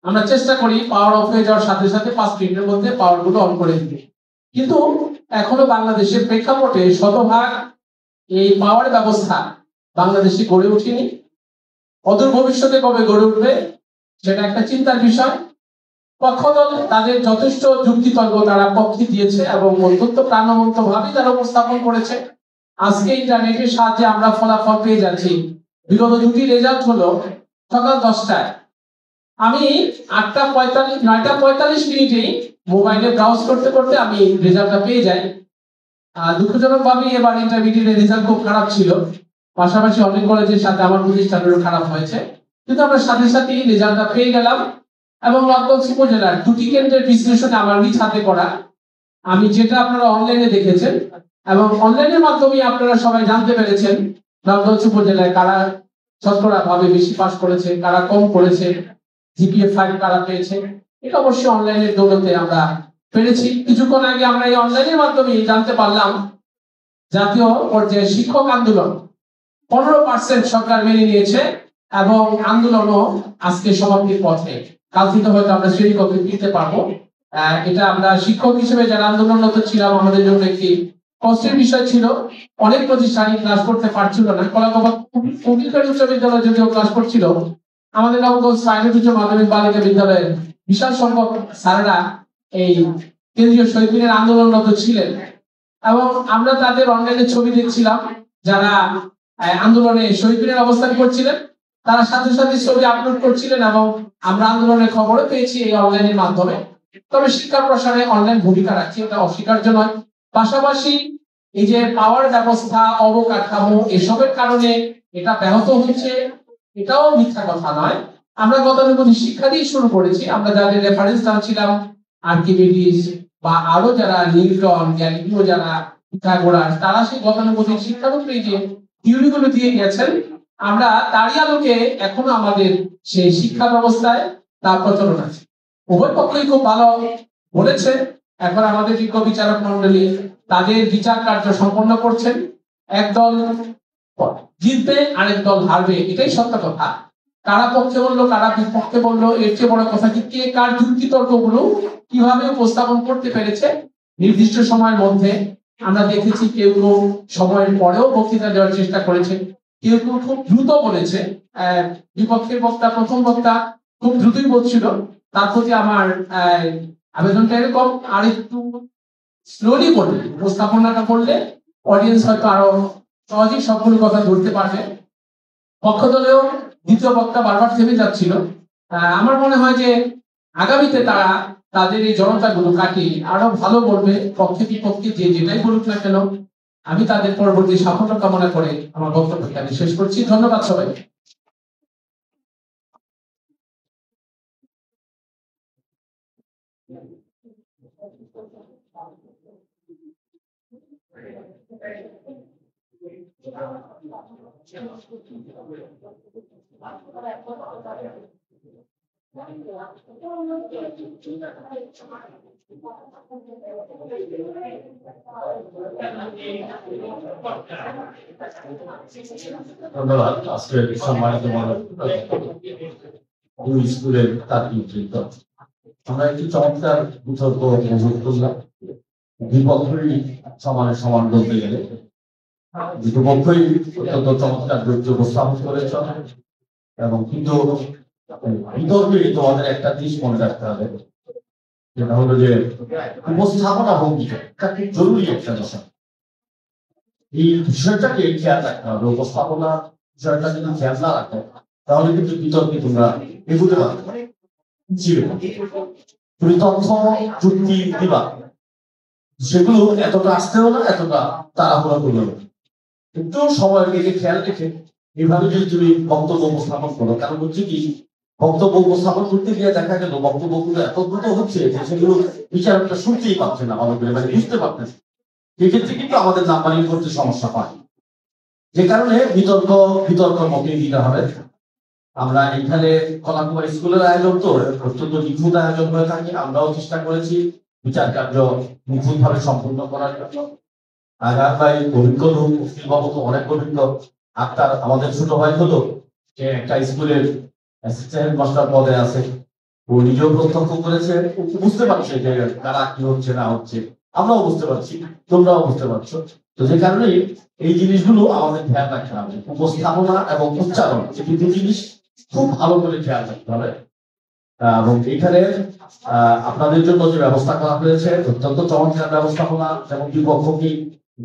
আমরা চেষ্টা করি পাওয়ার অফ হয়ে যাওয়ার সাথে সাথে 5 মিনিটের মধ্যে পাওয়ার গুলো অন করে দিতে। কিন্তু এখনো বাংলাদেশের প্রেক্ষাপটে শতভাগ এই পাওয়ার ব্যবস্থা বাংলাদেশে গড়ে ওঠেনি। অদূর ভবিষ্যতে কবে গড়ে উঠবে সেটা একটা চিন্তার বিষয়। পক্ষদল তাদের যথেষ্ট যুক্তিতর্ক তারা পক্ষে দিয়েছে এবং অত্যন্ত প্রাণবন্ত ভাবে তারা উপস্থাপন করেছে। আজকে ইন্টারনেটের সাহায্যে আমরা ফলাফল পেয়ে যাচ্ছি। বিগত দুটি রেজাল্ট হলো সকাল 10টায়, আমি 9টা 45 মিনিটেই মোবাইলে ব্রাউজ করতে করতে আমি রেজাল্টটা পেয়ে যাই। দুঃখজনক ভাবে এবার ইন্টারমিডিয়েটের রেজাল্ট খুব খারাপ ছিল, পাশাপাশি অনেক কলেজের সাথে আমার প্রতিষ্ঠানেরও খারাপ হয়েছে, কিন্তু আমরা সাথে সাথে রেজাল্টটা পেয়ে গেলাম। এবং নবগঞ্জ উপজেলার 2টি কেন্দ্রের বিশ্লেষণে আমার নিজ হাতে করা, আমি যেটা আপনারা অনলাইনে দেখেছেন এবং অনলাইনের মাধ্যমে আপনারা সবাই জানতে পেরেছেন নবগঞ্জ উপজেলায় কারা শতকরা ভাবে বেশি পাস করেছে, কারা কম করেছে, জিপিএ 5 কারা পেয়েছে, এটা অবশ্যই অনলাইনের দৌলতে আমরা পেরেছি। কিছুক্ষণ আগে আমরা এই অনলাইনের মাধ্যমে জানতে পারলাম জাতীয় পর্যায়ে শিক্ষক আন্দোলন 15% সরকার মেনে নিয়েছে এবং আন্দোলনও আজকে সমাপ্তির পথে। কাল থেকে হয়তো আমরা শ্রেণীকক্ষে ফিরতে পারবো। এটা আমরা শিক্ষক হিসেবে যারা আন্দোলনরত ছিলাম আমাদের জন্য একটি কষ্টের বিষয় ছিল। অনেক প্রতিষ্ঠানই ক্লাস করতে পারছিল না। কলাকুমার উচ্চ বিদ্যালয় যদিও ক্লাস করছিল, আমাদের নবগঞ্জ পাইলট উচ্চ মাধ্যমিক বালিকা বিদ্যালয়ের বিশাল সংখ্যক স্যারেরা এই কেন্দ্রীয় শহীদ মিনার আন্দোলনরত ছিলেন এবং আমরা তাদের অনলাইনে ছবি দেখছিলাম। যারা আন্দোলনে শহীদ মিনার অবস্থান করছিলেন তারা সাথে সাথে ছবি আপলোড করছিলেন এবং আমরা আন্দোলনের খবরও পেয়েছি এই অনলাইনের মাধ্যমে। তবে শিক্ষা প্রসারে অনলাইন ভূমিকা রাখছে, এটা অস্বীকার্য নয়। পাশাপাশি এই যে পাওয়ার ব্যবস্থা, অবকাঠামো এসবের কারণে এটা ব্যাহত হচ্ছে, এটাও মিথ্যা কথা নয়। আমরা গতানুগতিক শিক্ষা দিয়ে শুরু করেছি। আমরা যাদের রেফারেন্স ছিলাম আর্কিমিডিস বা আরো যারা নিউটন, গ্যালিলিও, যারা পিথাগোরাস, তারা সেই গতানুগতিক শিক্ষার উপরে যে থিওরিগুলো দিয়ে গেছেন, আমরা তারই আলোকে এখনো আমাদের সেই শিক্ষা ব্যবস্থায় তার প্রচলন আছে। উভয় পক্ষই খুব ভালো বলেছে। এখন আমাদের বিজ্ঞ বিচারক মন্ডলী তাদের বিচার কার্য সম্পন্ন করছেন। একদল জিতবে, আরেক দল হারবে, এটাই সত্য কথা। কারা পক্ষে বললো, কারা বিপক্ষে বললো, এর চেয়ে বড় কথা কি কে কার যুক্তি তর্কগুলো কিভাবে উপস্থাপন করতে পেরেছে নির্দিষ্ট সময়ের মধ্যে। আমরা দেখেছি কেউ কেউ সময়ের পরেও বক্তৃতা দেওয়ার চেষ্টা করেছে, কেউ কেউ খুব দ্রুত বলেছে। বিপক্ষের বক্তা, প্রথম বক্তা খুব দ্রুতই বলছিল। তার প্রতি আমার আবেদনটা এরকম, আর একটু স্লোলি করলে, উপস্থাপনাটা করলে অডিয়েন্স হয়তো আরো সহজেই সবগুলো কথা ধরতে পারবে। পক্ষ দলেও দ্বিতীয় বক্তা বারবার থেমে যাচ্ছিল। আমার মনে হয় যে আগামীতে তারা তাদের এই জনতাগুলো কাটিয়ে আরো ভালো বলবে। পক্ষে বিপক্ষে যে যেটাই বলুক না কেন, আমি তাদের পরবর্তী সাফল্য কামনা করে আমার বক্তব্য এখানে শেষ করছি। ধন্যবাদ সবাই। ধন্যবাদ। আজকের সম্মানিত দুই স্কুলের ছাত্রীবৃন্দ, আমরা একটি চমৎকার বিতর্ক উপভোগ করলাম। বিপক্ষই সমানে সমান বলতে গেলে দুপক্ষই অত্যন্ত চমৎকার যুক্তি উপস্থাপন করেছ, এবং কিন্তু বিতর্কে তোমাদের একটা জিনিস মনে রাখতে হবে, যেটা হলো যে উপস্থাপনা ভঙ্গিটা খুব জরুরি একটা বিষয়। এই বিষয়টাকে খেয়াল রাখতে হবে। উপস্থাপনা বিষয়টা যদি খেয়াল না রাখো, তাহলে কিন্তু বিতর্কে তোমরা এগুতে পারবে। তুমি তথ্য যুক্তি দিবা, সেগুলো এতটা আসতেও না, এতটা তাড়াহুড়া করবে না। একটু সময়ের দিকে খেয়াল রেখে এইভাবে যদি তুমি বক্তব্য উপস্থাপন করো, কারণ হচ্ছে কি, বক্তব্য উপস্থাপন করতে গিয়ে দেখা গেল বক্তব্যগুলো এত দ্রুত হচ্ছে যে সেগুলো বিচারকটা শুনতেই পাচ্ছে না, ভালো করে, মানে বুঝতে পারতেছে। সেক্ষেত্রে কিন্তু আমাদের নাম্বারিং করতে সমস্যা হয়। যে কারণে বিতর্ক মতেই দিতে হবে। আমরা এখানে কলাকুমার স্কুলের আয়োজন তো অত্যন্ত নিখুঁত আয়োজন হয়ে থাকে। আমরাও চেষ্টা করেছি বিচার কার্য নিখুঁত ভাবে সম্পূর্ণ করার জন্য। আঘাত ভাই অভিজ্ঞ লোক, উকিল বাবু তো অনেক অভিজ্ঞ। আপনার আমাদের ছোট ভাই হলো যে একটা স্কুলের অ্যাসিস্ট্যান্ট মাস্টার পদে আছে, ও নিজেও প্রত্যক্ষ করেছে, বুঝতে পারছে যে কারা কি হচ্ছে না হচ্ছে। আমরাও বুঝতে পারছি, তোমরাও বুঝতে পারছো। তো যে কারণে এই জিনিসগুলো আমাদের খেয়াল রাখতে হবে। উপস্থাপনা এবং উচ্চারণ, এই দুটো জিনিস খুব ভালো করে খেয়াল রাখতে হবে। এবং এখানে আপনাদের জন্য যে ব্যবস্থা করা হয়েছে অত্যন্ত চমৎকার ব্যবস্থাপনা। যেমন বিপক্ষকে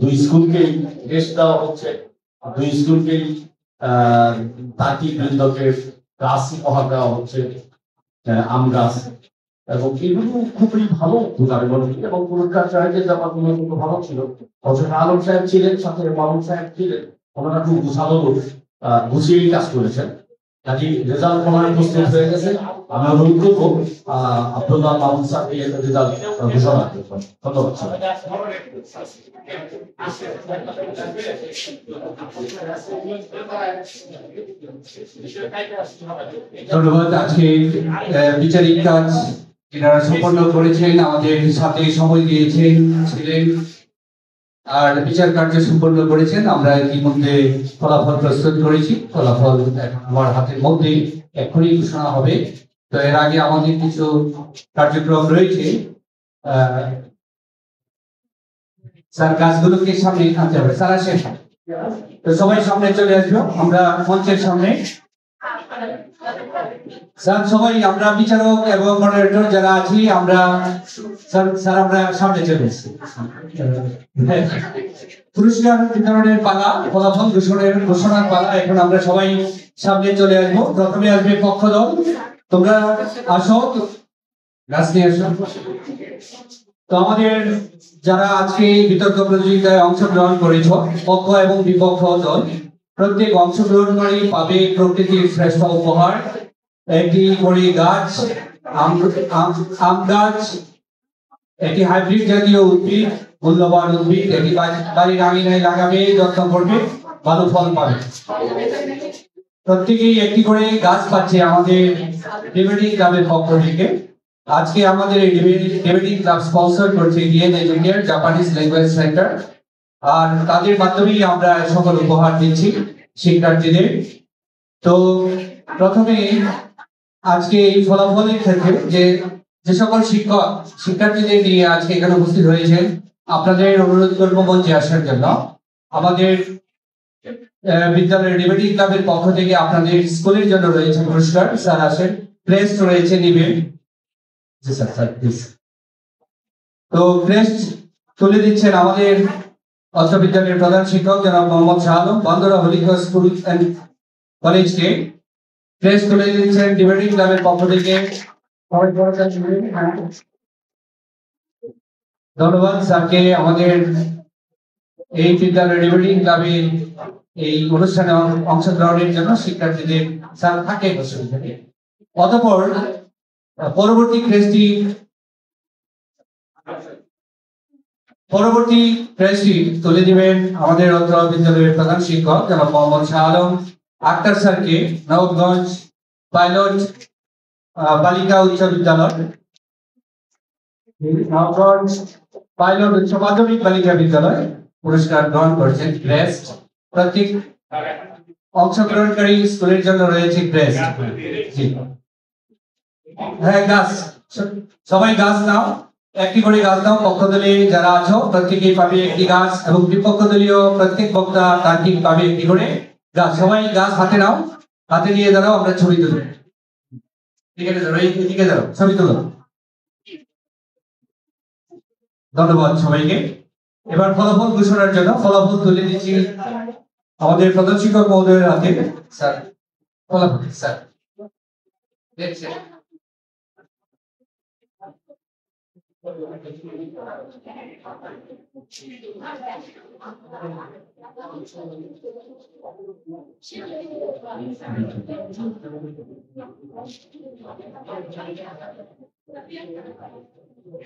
দুই স্কুলকেই রেস্ট দেওয়া হচ্ছে, দুই স্কুলকেই তাঁতি বৃন্দকে গাছ উপহার দেওয়া হচ্ছে, আম গাছ, এবং এগুলো খুবই ভালো এবং পুরস্কার সাহেবের ব্যাপারগুলো কিন্তু ভালো ছিল। অথচ আলম সাহেব ছিলেন, সাথে মামুন সাহেব ছিলেন, ওনারা খুব গুছিয়ে কাজ করেছেন। কাজে রেজাল্ট প্রমাণ প্রস্তুত হয়ে গেছে। আমি অনুরোধ করবো আব্দুল্লাহ মামুন সাহেবকে রেজাল্ট ঘোষণা করবেন। ধন্যবাদ। ধন্যবাদ। আজকে বিচারিক কাজ এনারা সম্পন্ন করেছেন, আমাদের সাথে সময় দিয়েছেন ছিলেন আর বিচার কার্য সম্পন্ন করেছেন। আমরা ইতিমধ্যে ফলাফল প্রস্তুত করেছি। ফলাফল এখন আমার হাতের মধ্যে এখনই ঘোষণা হবে। তো এর আগে আমাদের কিছু কার্যক্রম রয়েছে। স্যার কাজগুলোকে সামনে আনতে হবে। স্যার আসেন, তো সবাই সামনে চলে আসবো, আমরা মঞ্চের সামনে। স্যার সবাই আমরা বিচারক এবং মডারেটর যারা আছি আমরা স্যার আমরা সামনে চলে এসেছি। পুরস্কার বিতরণের পালা, ফলাফল ঘোষণার পালা। এখন আমরা সবাই সামনে চলে আসবো। প্রথমে আসবে পক্ষ দল, তোমরা আসো। গাছ নিয়ে আসুন। তো আমাদের যারা আজকে এই বিতর্ক প্রতিযোগিতায় অংশগ্রহণ করেছ, পক্ষ এবং বিপক্ষ দল, প্রত্যেক অংশগ্রহণকারী পাবে প্রকৃতির শ্রেষ্ঠ উপহার, একটি করে গাছ, আম গাছ, একটি হাইব্রিড জাতীয় উদ্ভিদ, মূল্যবান উদ্ভিদ, এটি বাড়ির আঙিনায় লাগাবে, যত্ন করবে, ভালো ফল পাবে। প্রত্যেকেই একটি করে গাছ পাচ্ছে আমাদের ডিবেটিং ক্লাবের পক্ষ থেকে। আজকে আমাদের এই ডিবেটিং ক্লাব স্পন্সর করছে DN Educare Japanese language centre, আর তাদের মাধ্যমেই আমরা সকল উপহার দিচ্ছি শিক্ষার্থীদের। তো প্রথমে আজকে এই ফলাফলের ক্ষেত্রে যে সকল শিক্ষার্থীদের নিয়ে আজকে এখানে উপস্থিত হয়েছেন, আপনাদের অনুরোধ করবো মঞ্চে আসার জন্য। আমাদের বিদ্যালয়ের ডিবেটিং ক্লাবের পক্ষ থেকে আপনাদের স্কুলের জন্য রয়েছে পুরস্কার। স্যার আসেন, ক্রেস্ট রয়েছে, নিবেন। জি স্যার, স্যার প্লিজ। তো ক্রেস্ট তুলে দিচ্ছেন আমাদের অত্র বিদ্যালয়ের প্রধান শিক্ষক জনাব মোহাম্মদ শাহ আলম, বান্দরা হলিকা স্কুল অ্যান্ড কলেজকে ক্রেস্ট তুলে দিচ্ছেন ডিবেটিং ক্লাবের পক্ষ থেকে। ধন্যবাদ স্যারকে আমাদের এই বিদ্যালয়ের ডিবেটিং ক্লাবের এই অনুষ্ঠানে অংশগ্রহণের জন্য। শিক্ষার্থীদের স্যার থাকে বসে। অতঃপর পরবর্তী ক্রেস্টটি তুলে দিবেন আমাদের অত্র বিদ্যালয়ের প্রধান শিক্ষক জনাব মোহাম্মদ শাহ আলম আক্তার স্যারকে, নবাবগঞ্জ পাইলট বালিকা উচ্চ বিদ্যালয়, নবাবগঞ্জ পাইলট উচ্চ মাধ্যমিক বালিকা বিদ্যালয় পুরস্কার গ্রহণ করছেন। ক্রেস্ট প্রত্যেক অংশগ্রহণকারী স্কুলের জন্য রয়েছে ক্রেস্ট। হ্যাঁ, গাছ, সবাই গাছ নাও, একটি করে গাছ নাও। পক্ষ দলে যারা আছো প্রত্যেকেই পাবে একটি গাছ, এবং বিপক্ষ দলীয় প্রত্যেক বক্তা তার টিম পাবে একটি করে গাছ। সবাই গাছ হাতে নাও, হাতে নিয়ে দাঁড়াও, আমরা ছবি তুলব। ঠিক আছে, এদিকে দাঁড়াও, ছবি তুলো। ধন্যবাদ সবাইকে। এবার ফলাফল ঘোষণার জন্য ফলাফল তুলে দিচ্ছি আমাদের প্রধান শিক্ষক মহোদয়ের হাতে। স্যার ফলাফল, স্যার দেখছেন।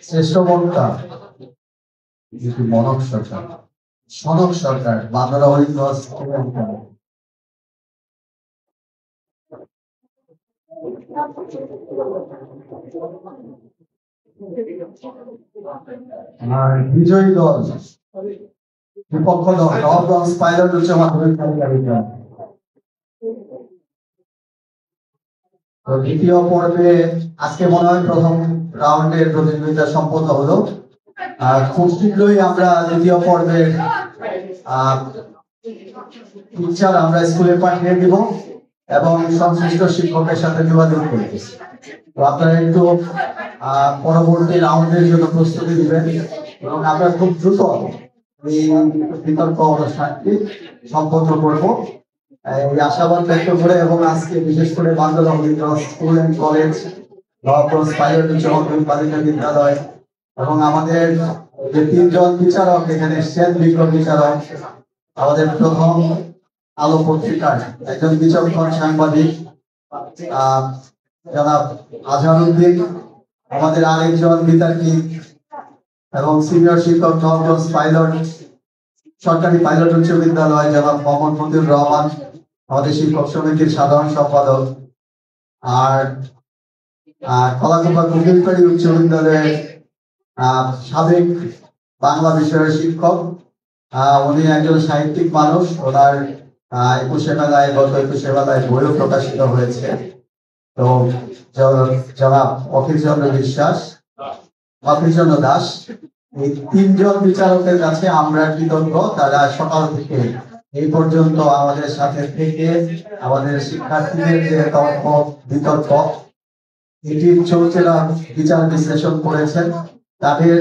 শ্রেষ্ঠ বক্তা মনক সরকার, সনক সরকার, বান্দরা হরিগঞ্জ। আর বিজয়ী দল, বিপক্ষ দল নবাবগঞ্জ পাইলট উচ্চ মাধ্যমিক বালিকা বিদ্যালয়। তো দ্বিতীয় পর্বে আজকে মনে হয় প্রথম রাউন্ডের প্রতিযোগিতা সম্পন্ন হলো। খুব শীঘ্রই আমরা দ্বিতীয় পর্বের পিকচার আমরা স্কুলে পাঠিয়ে দিব এবং সংশ্লিষ্ট শিক্ষকের সাথে যোগাযোগ করতেছি। তো আপনারা একটু পরবর্তী রাউন্ডের জন্য প্রস্তুতি দিবেন এবং আমরা খুব দ্রুত এই বিতর্ক অনুষ্ঠানটি সম্পন্ন করব এই আশাবাদ ব্যক্ত করে। এবং আজকে বিশেষ করে বান্দরা হলিগঞ্জ school and college, Nawabganj pilot উচ্চ মাধ্যমিক বালিকা বিদ্যালয় এবং আমাদের যে তিনজন বিচারক এখানে এসেছেন, বিজ্ঞ বিচারক, আমাদের প্রথম আলো পত্রিকার একজন বিচক্ষণ সাংবাদিক জনাব আজহারউদ্দিন, আমাদের আরেকজন বিতার্কিক এবং সিনিয়র শিক্ষক নবাবগঞ্জ পাইলট সরকারি পাইলট উচ্চ বিদ্যালয় জনাব মোহাম্মদ মতিউর রহমান, আমাদের শিক্ষক সমিতির সাধারণ সম্পাদক, আর কলাকুপা কুকিলপাড়ি উচ্চ বিদ্যালয়ের সাবেক বাংলা বিষয়ের শিক্ষক। উনি একজন সাহিত্যিক মানুষ, ওনার 21শে মেলায়, গত 21শে মেলায় বইও প্রকাশিত হয়েছে। তো জনাব অখিলচন্দ্র বিশ্বাস, অখিলচন্দ্র দাস, এই তিনজন বিচারকের কাছে আমরা কৃতজ্ঞ। তারা সকাল থেকে এই পর্যন্ত আমাদের সাথে থেকে আমাদের শিক্ষার্থীদের যে তর্ক বিতর্ক এটির চৌচেরা বিচার বিশ্লেষণ করেছেন। তাদের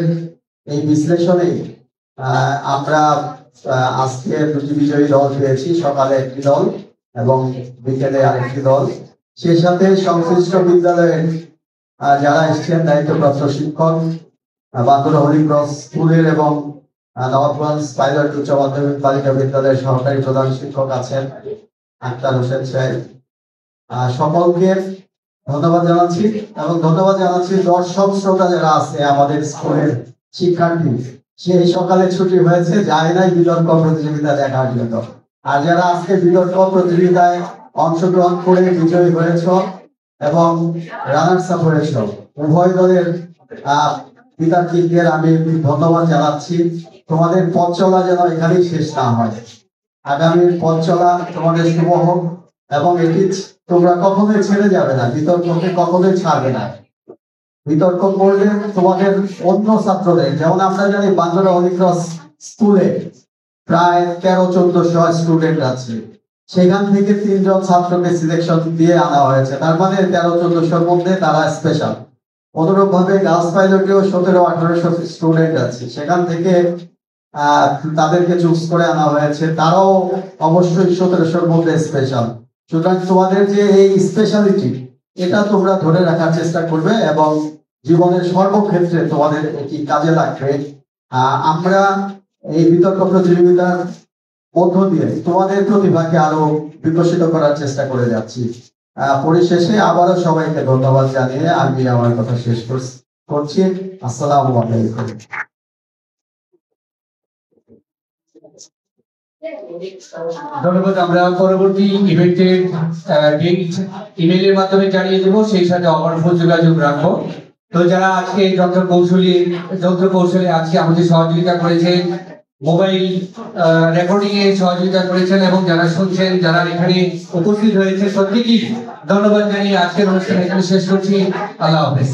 এই বিশ্লেষণে আমরা আজকে দুটি বিজয়ী দল পেয়েছি, সকালে একটি দল এবং বিকেলে আরেকটি দল। সেই সাথে সংশ্লিষ্ট বিদ্যালয়ের যারা এসছেন দায়িত্বপ্রাপ্ত শিক্ষক, বান্দরা হরিক্রস স্কুলের এবং নবাবগঞ্জ পাইলট উচ্চ মাধ্যমিক বালিকা বিদ্যালয়ের সহকারী প্রধান শিক্ষক আছেন আক্তার হোসেন সাহেব, সকলকে ধন্যবাদ জানাচ্ছি এবং ধন্যবাদ জানাচ্ছি দর্শক শ্রোতা যারা আছে আমাদের স্কুলের শিক্ষার্থী। সেই সকালে ছুটি হয়েছে, যায় নাই বিতর্ক প্রতিযোগিতা দেখার জন্য। আর যারা আজকে বিতর্ক প্রতিযোগিতায় অংশগ্রহণ করে বিজয়ী হয়েছ এবং রানার্স আপ হয়েছ, উভয় দলের বিদ্যার্থীদের আমি ধন্যবাদ জানাচ্ছি। তোমাদের পথ চলা যেন এখানেই শেষ না হয়, আগামীর পথ চলা তোমাদের শুভ হোক এবং এটি তোমরা কখনোই ছেড়ে যাবে না, বিতর্ককে কখনোই ছাড়বে না। বিতর্ক করলে তোমাদের অন্য ছাত্রদের, যেমন আমরা জানি বান্দরা হরিক্রস স্কুলে প্রায় 1300-1400 স্টুডেন্ট আছে, সেখান থেকে 3 জন ছাত্রকে সিলেকশন দিয়ে আনা হয়েছে, তার মানে 1300-1400-র মধ্যে তারা স্পেশাল। অনুরূপ ভাবে গার্লস পাইলটেও 1700-1800 স্টুডেন্ট আছে, সেখান থেকে তাদেরকে চুজ করে আনা হয়েছে, তারাও অবশ্যই 1700-র মধ্যে স্পেশাল। সুতরাং তোমাদের যে এই স্পেশালিটি, এটা তোমরা ধরে রাখার চেষ্টা করবে এবং জীবনের সর্বক্ষেত্রে তোমাদের এটি কাজে লাগবে। আমরা এই বিতর্ক প্রতিযোগিতার মধ্য দিয়ে তোমাদের প্রতিভাকে আরো বিকশিত করার চেষ্টা করে যাচ্ছি। পরিশেষে আবারও সবাইকে ধন্যবাদ জানিয়ে আমি আমার কথা শেষ করছি। আসসালামু আলাইকুম। ধন্যবাদ। আমরা পরবর্তী ইভেন্টের লিংক ইমেইলের মাধ্যমে জানিয়ে দেবো, সেই সাথে অপর যোগাযোগ রাখবো। তো যারা আজকে যন্ত্র কৌশলে আজকে আমাদের সহযোগিতা করেছেন, মোবাইল রেকর্ডিং এ সহযোগিতা করেছেন এবং যারা শুনছেন, যারা এখানে উপস্থিত হয়েছে, সত্যিই ধন্যবাদ জানিয়ে আজকের অনুষ্ঠান এখানে শেষ করছি। আল্লাহ হাফেজ।